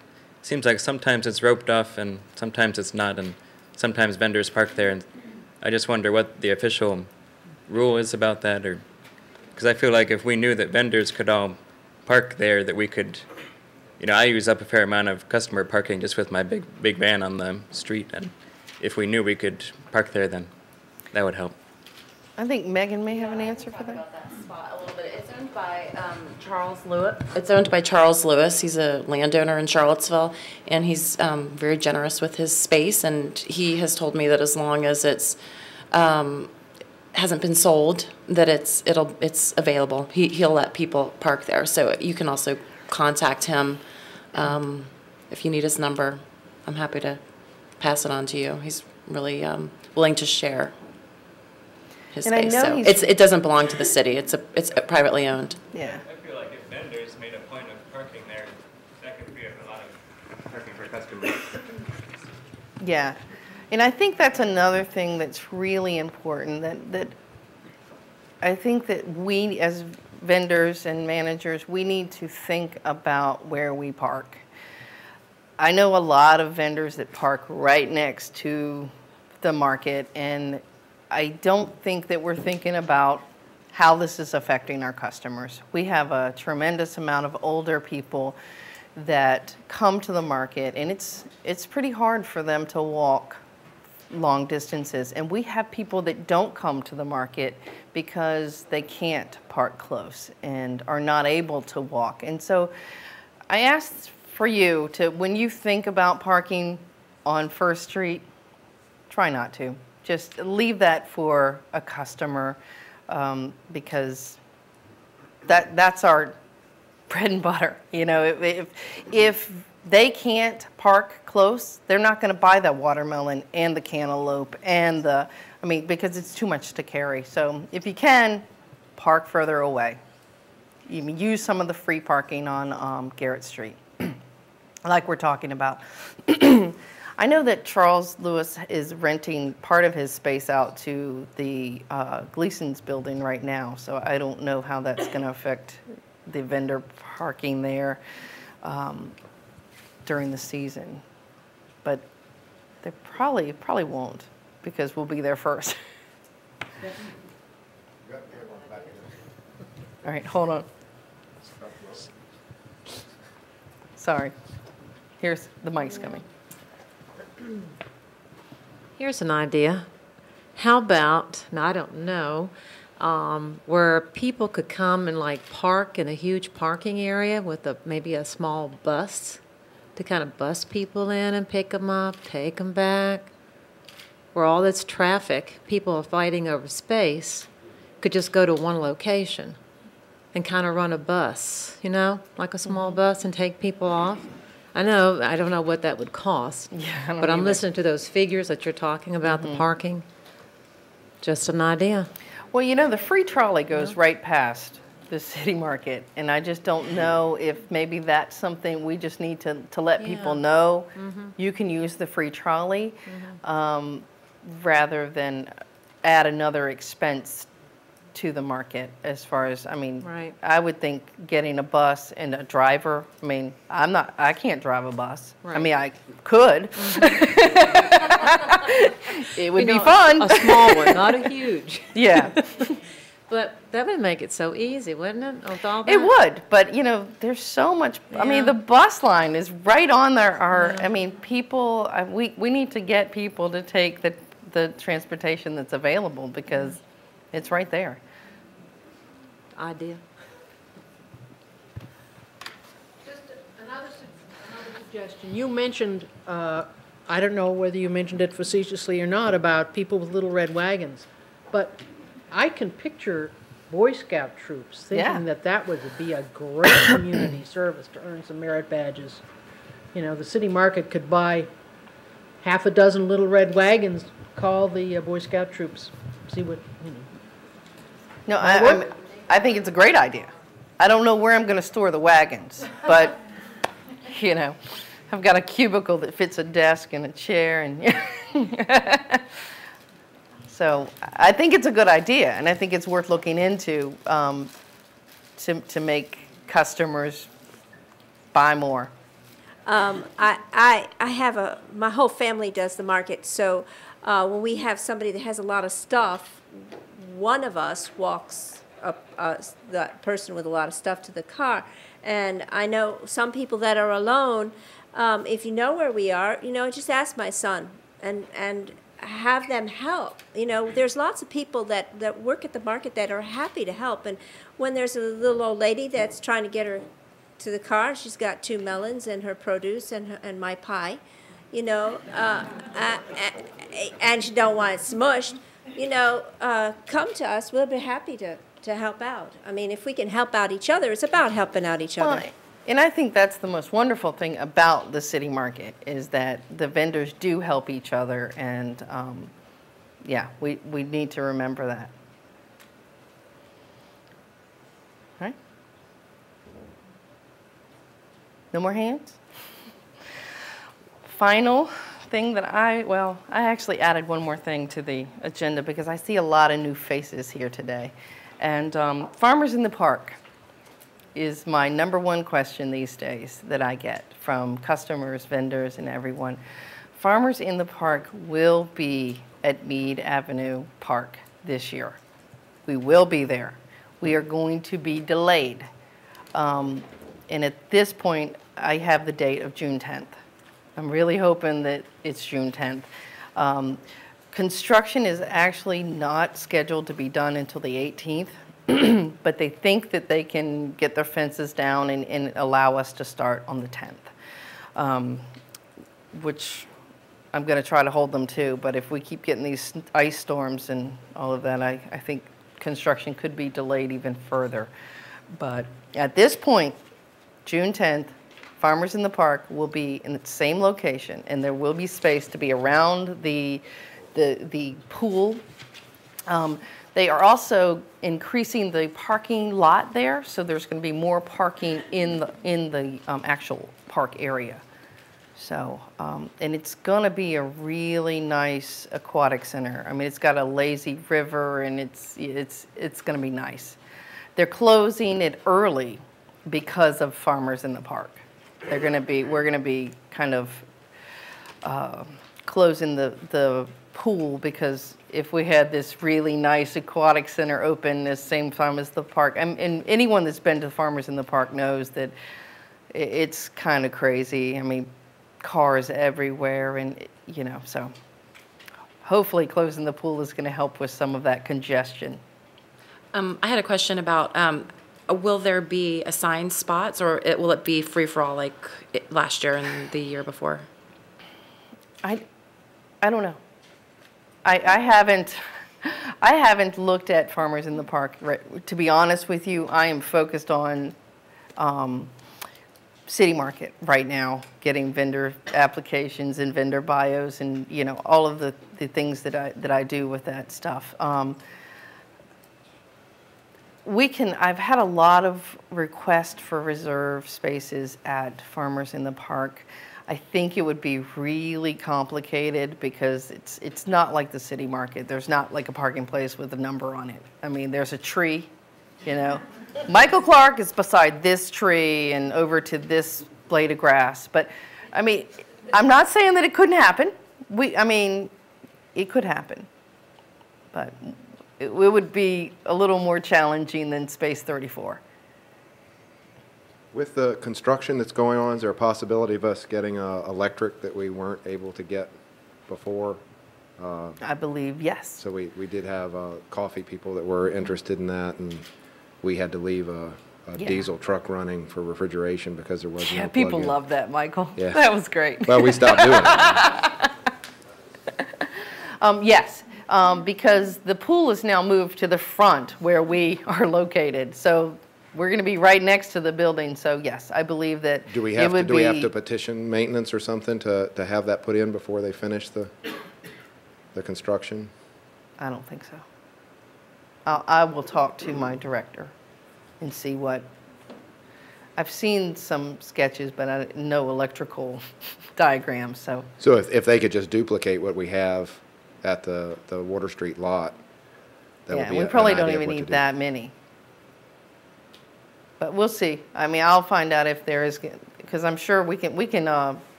seems like sometimes it's roped off and sometimes it's not, and sometimes vendors park there. And I just wonder what the official rule is about that, or because I feel like if we knew that vendors could all park there, that we could. You know, I use up a fair amount of customer parking just with my big van on the street, and if we knew we could park there, then that would help.
I think Megan may have an answer for that.
About that spot a little bit. It's owned by Charles Lewis. It's owned by Charles Lewis. He's a landowner in Charlottesville, and he's very generous with his space. And he has told me that as long as it's hasn't been sold, that it's available. He'll let people park there. So you can also contact him if you need his number. I'm happy to pass it on to you. He's really willing to share his space. So it doesn't belong to the city. It's privately owned.
Yeah.
I feel like if vendors made a point of parking there, that could free up a lot of parking for customers.
Yeah. And I think that's another thing that's really important, that I think that we as vendors and managers, we need to think about where we park. I know a lot of vendors that park right next to the market, and I don't think that we're thinking about how this is affecting our customers. We have a tremendous amount of older people that come to the market, and it's pretty hard for them to walk long distances. And we have people that don't come to the market because they can't park close and are not able to walk. And so I asked for you to, when you think about parking on First Street, try not to. Just leave that for a customer, because that's our bread and butter. You know, if they can't close, they're not going to buy the watermelon and the cantaloupe and the, I mean, because it's too much to carry. So if you can, park further away. You can use some of the free parking on Garrett Street, like we're talking about. I know that Charles Lewis is renting part of his space out to the Gleason's building right now, so I don't know how that's going to affect the vendor parking there during the season. But they probably won't, because we'll be there first. All right, hold on. Sorry. Here's the mic's coming.
Here's an idea. How about, now I don't know, where people could come and like park in a huge parking area with maybe a small bus to kind of bus people in and pick them up, take them back. Where all this traffic, people are fighting over space, could just go to one location and kind of run a bus, you know, like a small bus, and take people off. I don't know what that would cost, but I'm listening to those figures that you're talking about, the parking. Just an idea.
Well, you know, the free trolley goes right past the city market, and I just don't know if maybe that's something we just need to let people know. You can use the free trolley rather than add another expense to the market. As far as, I mean, I would think getting a bus and a driver, I mean, I can't drive a bus. I mean, I could. It would be fun.
A small one, not a huge.
Yeah.
But that would make it so easy, wouldn't it? With all that?
It would, but you know, there's so much. I mean, the bus line is right on our I mean, people. We need to get people to take the the transportation that's available because it's right there.
Idea.
Just another suggestion. You mentioned, I don't know whether you mentioned it facetiously or not, about people with little red wagons, but I can picture Boy Scout troops thinking that would be a great community service to earn some merit badges. You know, the city market could buy half a dozen little red wagons, call the Boy Scout troops, see what, you know.
No, I think it's a great idea. I don't know where I'm going to store the wagons, but, you know, I've got a cubicle that fits a desk and a chair, and so I think it's a good idea, and I think it's worth looking into to make customers buy more.
I have my whole family does the market, so when we have somebody that has a lot of stuff, one of us walks up, the person with a lot of stuff to the car. And I know some people that are alone, if you know where we are, you know, just ask my son and have them help. You know, there's lots of people that work at the market that are happy to help. And when there's a little old lady that's trying to get her to the car, she's got 2 melons and her produce and my pie, you know, and she don't want it smushed, you know, come to us. We'll be happy to help out. I mean, if we can help out each other, it's about helping out each other.
And I think that's the most wonderful thing about the city market is that the vendors do help each other, and yeah, we need to remember that. All right? No more hands? Final thing that I actually added one more thing to the agenda because I see a lot of new faces here today. And Farmers in the Park is my #1 question these days that I get from customers, vendors, and everyone. Farmers in the Park will be at Meade Avenue Park this year. We will be there. We are going to be delayed. And at this point, I have the date of June 10th. I'm really hoping that it's June 10th. Construction is actually not scheduled to be done until the 18th. But they think that they can get their fences down and allow us to start on the 10th, which I'm going to try to hold them to. But if we keep getting these ice storms and all of that, I think construction could be delayed even further. But at this point, June 10th, Farmers in the Park will be in the same location, and there will be space to be around the pool. They are also increasing the parking lot there, so there's going to be more parking in the actual park area. So, and it's going to be a really nice aquatic center. I mean, it's got a lazy river, and it's going to be nice. They're closing it early because of Farmers in the Park. We're going to be kind of closing the pool because if we had this really nice aquatic center open at the same time as the park, and anyone that's been to Farmers in the Park knows that it's kind of crazy. I mean, cars everywhere, and you know, so hopefully closing the pool is going to help with some of that congestion.
I had a question about, will there be assigned spots, or will it be free-for-all like last year and the year before?
I don't know. I haven't looked at Farmers in the Park. To be honest with you, I am focused on City Market right now, getting vendor applications and vendor bios, and you know all of the things that I do with that stuff. I've had a lot of requests for reserve spaces at Farmers in the Park. I think it would be really complicated because it's not like the City Market. There's not like a parking place with a number on it. I mean, there's a tree, you know. Michael Clark is beside this tree and over to this blade of grass. But, I mean, I'm not saying that it couldn't happen. I mean, it could happen. But it would be a little more challenging than Space 34.
With the construction that's going on, is there a possibility of us getting electric that we weren't able to get before?
I believe, yes.
So we did have coffee people that were interested in that, and we had to leave a
Yeah.
diesel truck running for refrigeration because there was no
Yeah, people
plug-in.
love that, Michael.
Yeah.
That was great.
Well, we stopped doing it.
Yes, because the pool is now moved to the front where we are located. So we're going to be right next to the building. So yes, I believe that
Do we
it
have to,
would
do we have
be-
to petition maintenance or something to have that put in before they finish the construction?
I don't think so. I will talk to my director and see what. I've seen some sketches, but no electrical diagrams. So
So if they could just duplicate what we have at the Water Street lot, that would
yeah,
be
we
an
probably
idea
don't
of
even
what to
need
do.
that many. But we'll see. I mean, I'll find out if there is, because I'm sure we can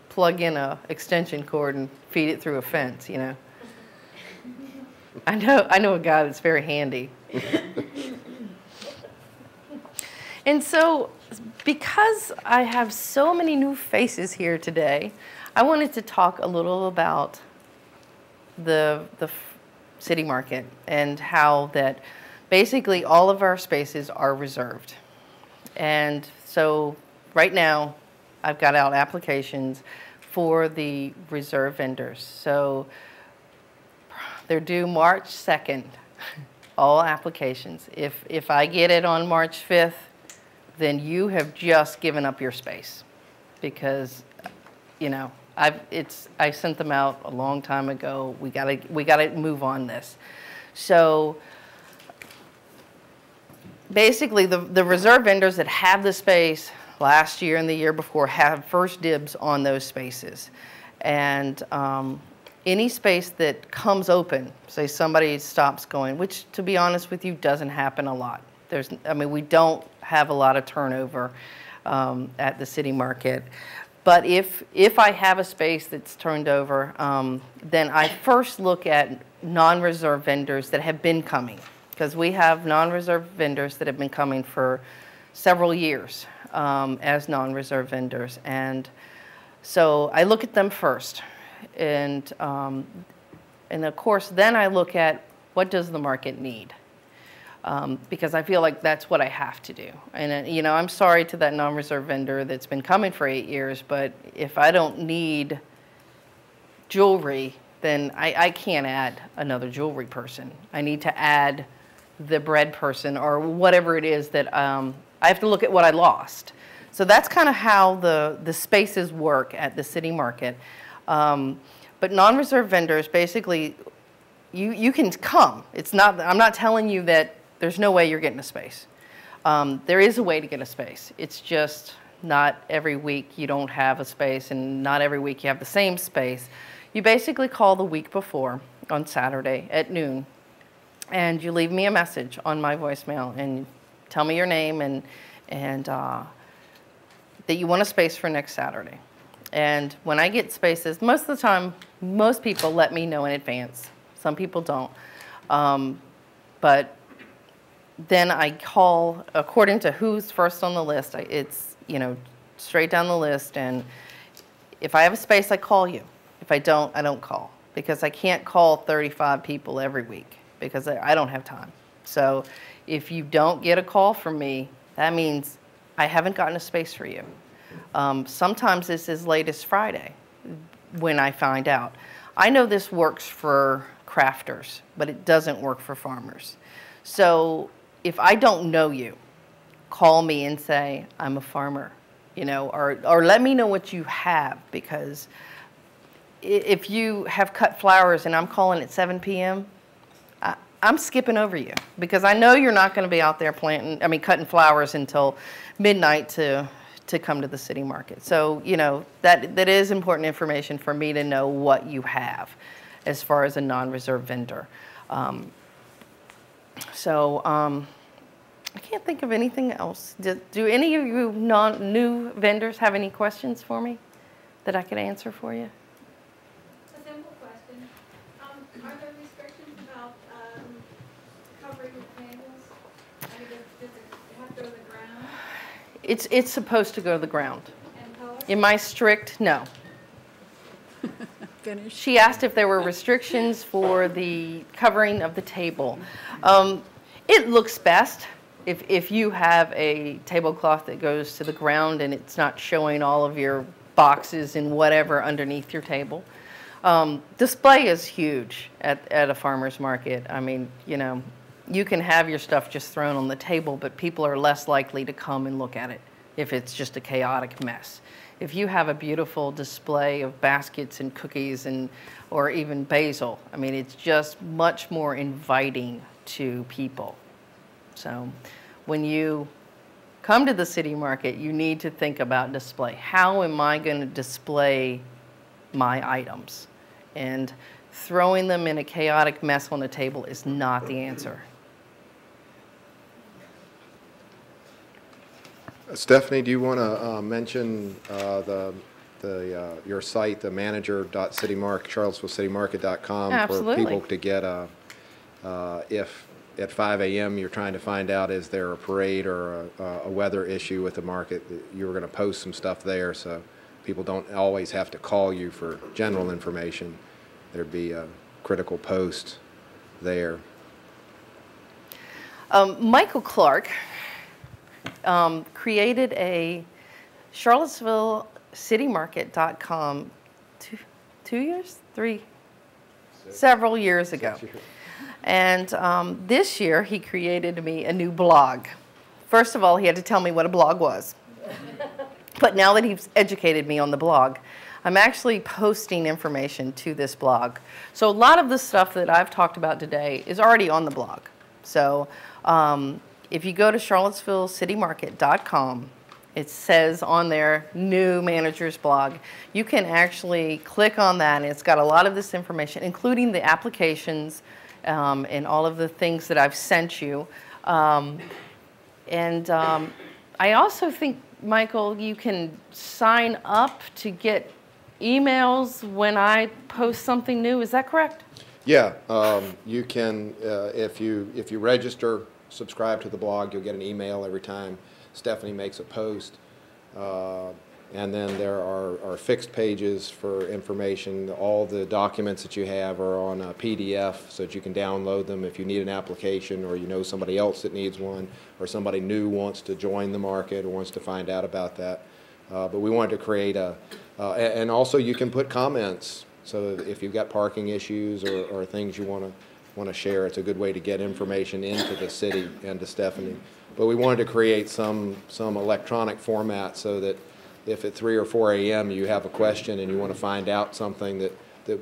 plug in a extension cord and feed it through a fence. You know. I know a guy that's very handy. And so, because I have so many new faces here today, I wanted to talk a little about the city market and how that basically all of our spaces are reserved. And so right now, I've got out applications for the reserve vendors. So they're due March 2nd, all applications. If I get it on March 5th, then you have just given up your space, because, you know, I sent them out a long time ago. We gotta move on this. So basically, the reserve vendors that have the space last year and the year before have first dibs on those spaces, and any space that comes open, say somebody stops going, which to be honest with you doesn't happen a lot. We don't have a lot of turnover at the city market. But if I have a space that's turned over, then I first look at non-reserve vendors that have been coming, because we have non-reserve vendors that have been coming for several years as non-reserve vendors. And so I look at them first. And of course, then I look at what does the market need. Because I feel like that's what I have to do. And, you know, I'm sorry to that non-reserve vendor that's been coming for 8 years, but if I don't need jewelry, then I can't add another jewelry person. I need to add the bread person or whatever it is that I have to look at what I lost. So that's kind of how the spaces work at the city market. But non-reserve vendors, basically, you can come. I'm not telling you that there's no way you're getting a space. There is a way to get a space. It's just not every week you don't have a space, and not every week you have the same space. You basically call the week before on Saturday at noon, and you leave me a message on my voicemail and tell me your name and that you want a space for next Saturday. And when I get spaces, most of the time, most people let me know in advance. Some people don't. But then I call according to who's first on the list. It's, you know, straight down the list. And if I have a space, I call you. If I don't, I don't call, because I can't call 35 people every week because I don't have time. So if you don't get a call from me, that means I haven't gotten a space for you. Sometimes it's as late as Friday when I find out. I know this works for crafters, but it doesn't work for farmers. So if I don't know you, call me and say, I'm a farmer, you know, or let me know what you have, because if you have cut flowers and I'm calling at 7 p.m., I'm skipping over you, because I know you're not going to be out there cutting flowers until midnight to come to the city market. So, you know, that is important information for me to know what you have as far as a non-reserve vendor. I can't think of anything else. Do any of you new vendors have any questions for me that I could answer for you?
A simple question. Are there restrictions about covering the panels? I mean, does it have to go to the ground?
It's supposed to go to the ground.
And color?
Am I strict? No.
finish.
She asked if there were restrictions for the covering of the table. It looks best if you have a tablecloth that goes to the ground and it's not showing all of your boxes and whatever underneath your table. Display is huge at a farmer's market. I mean, you know, you can have your stuff just thrown on the table, but people are less likely to come and look at it if it's just a chaotic mess. If you have a beautiful display of baskets and cookies or even basil, I mean, it's just much more inviting to people. So when you come to the city market, you need to think about display. How am I going to display my items? And throwing them in a chaotic mess on the table is not the answer.
Stephanie, do you want to mention your site, the manager.citymarket, charlottesvillecity.com, for people to get if at 5 a.m. you're trying to find out is there a parade or a weather issue with the market, you were going to post some stuff there so people don't always have to call you for general information. There'd be a critical post there.
Michael Clark created a CharlottesvilleCityMarket.com several years ago. And this year he created me a new blog. First of all, he had to tell me what a blog was. But now that he's educated me on the blog, I'm actually posting information to this blog. So a lot of the stuff that I've talked about today is already on the blog. So if you go to CharlottesvilleCityMarket.com, it says on there, new manager's blog. You can actually click on that, and it's got a lot of this information, including the applications and all of the things that I've sent you. I also think, Michael, you can sign up to get emails when I post something new. Is that correct?
Yeah, you can, if you register, subscribe to the blog, you'll get an email every time Stephanie makes a post. And then there are fixed pages for information. All the documents that you have are on a PDF so that you can download them if you need an application or you know somebody else that needs one or somebody new wants to join the market or wants to find out about that. But we wanted to create and also you can put comments so that if you've got parking issues or things you want to share, it's a good way to get information into the city and to Stephanie. But we wanted to create some electronic format so that if at 3 or 4 a.m. you have a question and you want to find out something that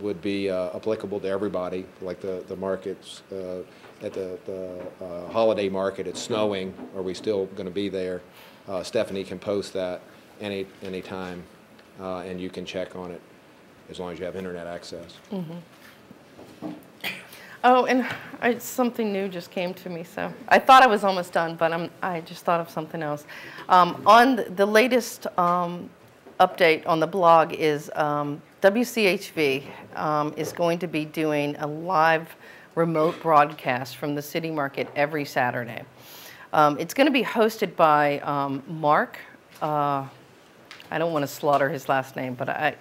would be applicable to everybody, like the markets, at the holiday market, it's snowing, are we still going to be there? Stephanie can post that any time, and you can check on it as long as you have internet access.
Mm-hmm. Oh, and something new just came to me, so I thought I was almost done, but I just thought of something else. On the latest update on the blog is WCHV is going to be doing a live remote broadcast from the city market every Saturday. It's going to be hosted by Mark. I don't want to slaughter his last name, but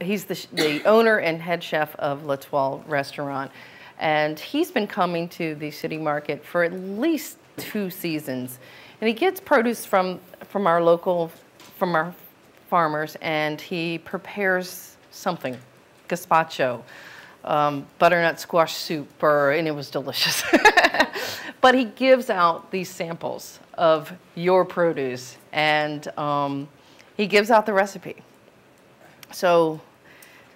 he's the owner and head chef of L'Etoile Restaurant. And he's been coming to the city market for at least 2 seasons. And he gets produce from our farmers, and he prepares something, gazpacho, butternut squash soup, and it was delicious. But he gives out these samples of your produce, and he gives out the recipe. So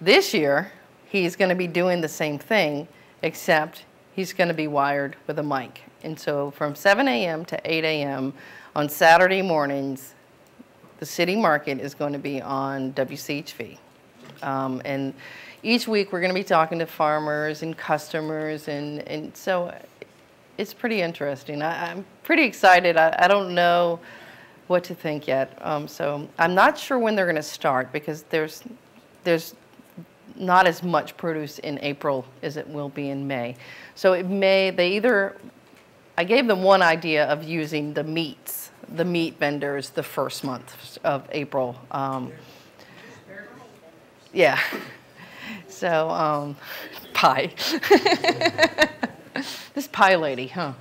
this year, he's going to be doing the same thing, except he's going to be wired with a mic. And so from 7 a.m. to 8 a.m. on Saturday mornings, the city market is going to be on WCHV. And each week we're going to be talking to farmers and customers, and so it's pretty interesting. I'm pretty excited. I don't know what to think yet. So I'm not sure when they're going to start because there's not as much produce in April as it will be in May. So I gave them one idea of using the meat vendors the first month of April. Yeah. So, pie. This pie lady, huh?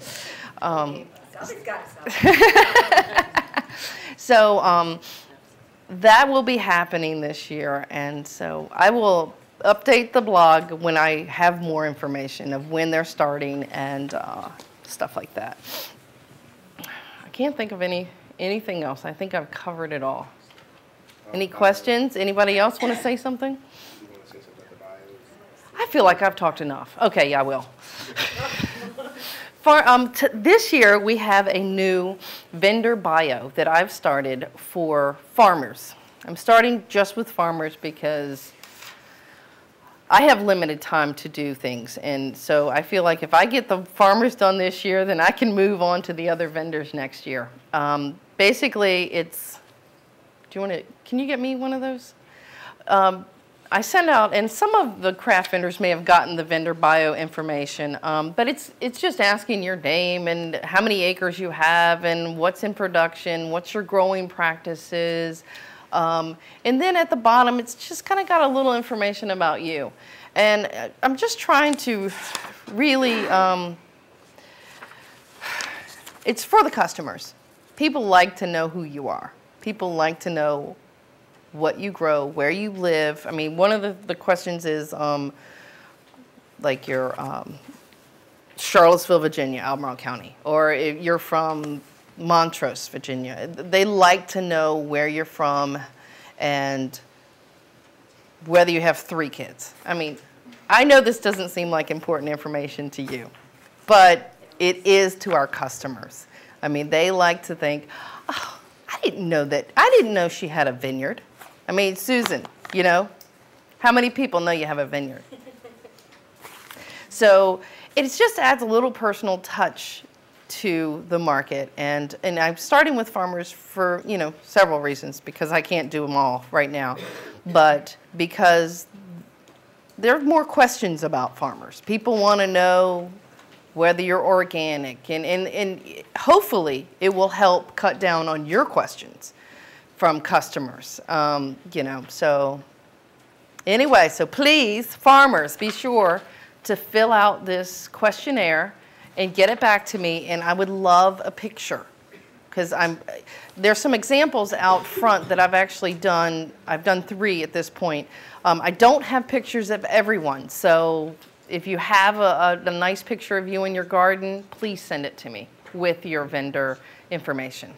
So that will be happening this year, and so I will update the blog when I have more information of when they're starting and stuff like that. I can't think of anything else. I think I've covered it all. Any questions? Anybody else want to say something? I feel like I've talked enough. Okay, yeah, I will. This year, we have a new vendor bio that I've started for farmers. I'm starting just with farmers because I have limited time to do things. And so I feel like if I get the farmers done this year, then I can move on to the other vendors next year. Basically, it's, can you get me one of those? I sent out, and some of the craft vendors may have gotten the vendor bio information, but it's just asking your name and how many acres you have and what's in production, what's your growing practices. And then at the bottom, it's just kind of got a little information about you. And I'm just trying to really, it's for the customers. People like to know who you are. People like to know what you grow, where you live. I mean, one of the questions is like you're Charlottesville, Virginia, Albemarle County, or if you're from Montrose, Virginia. They like to know where you're from and whether you have 3 kids. I mean, I know this doesn't seem like important information to you, but it is to our customers. I mean, they like to think, oh, I didn't know she had a vineyard. I mean, Susan, you know, how many people know you have a vineyard? So it just adds a little personal touch to the market. And I'm starting with farmers for, you know, several reasons, because I can't do them all right now, but because there are more questions about farmers. People want to know whether you're organic, and hopefully it will help cut down on your questions from customers, you know. So anyway, so please, farmers, be sure to fill out this questionnaire and get it back to me, and I would love a picture, because there's some examples out front that I've actually done. I've done 3 at this point. I don't have pictures of everyone, so if you have a nice picture of you in your garden, please send it to me with your vendor information.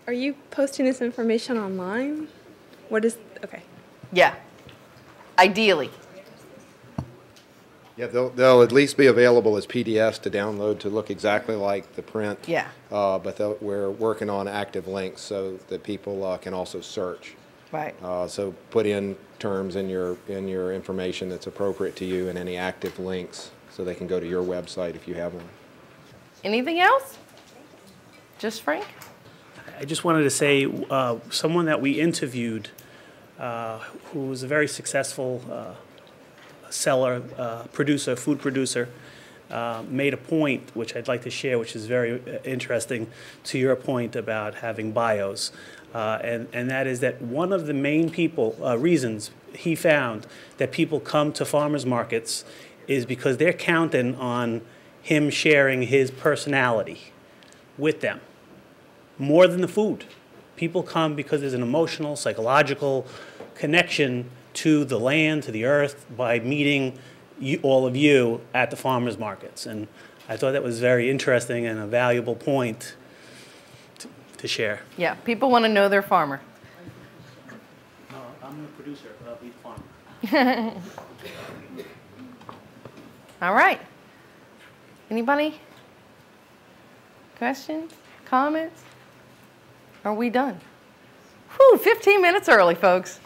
Are you posting this information online? Okay.
Yeah, ideally.
Yeah, they'll at least be available as PDFs to download to look exactly like the print.
Yeah.
But we're working on active links so that people can also search.
Right.
So put in terms in your information that's appropriate to you and any active links so they can go to your website if you have one.
Anything else? Just Frank?
I just wanted to say someone that we interviewed who was a very successful seller, producer, food producer, made a point which I'd like to share, which is very interesting to your point about having bios. And that is that one of the main reasons he found that people come to farmers markets is because they're counting on him sharing his personality with them. More than the food. People come because there's an emotional, psychological connection to the land, to the earth, by meeting all of you at the farmers markets. And I thought that was very interesting and a valuable point to share.
Yeah, people want to know their farmer.
No, I'm the producer of the farmer.
All right. Anybody? Questions? Comments? Are we done? Whew, 15 minutes early, folks.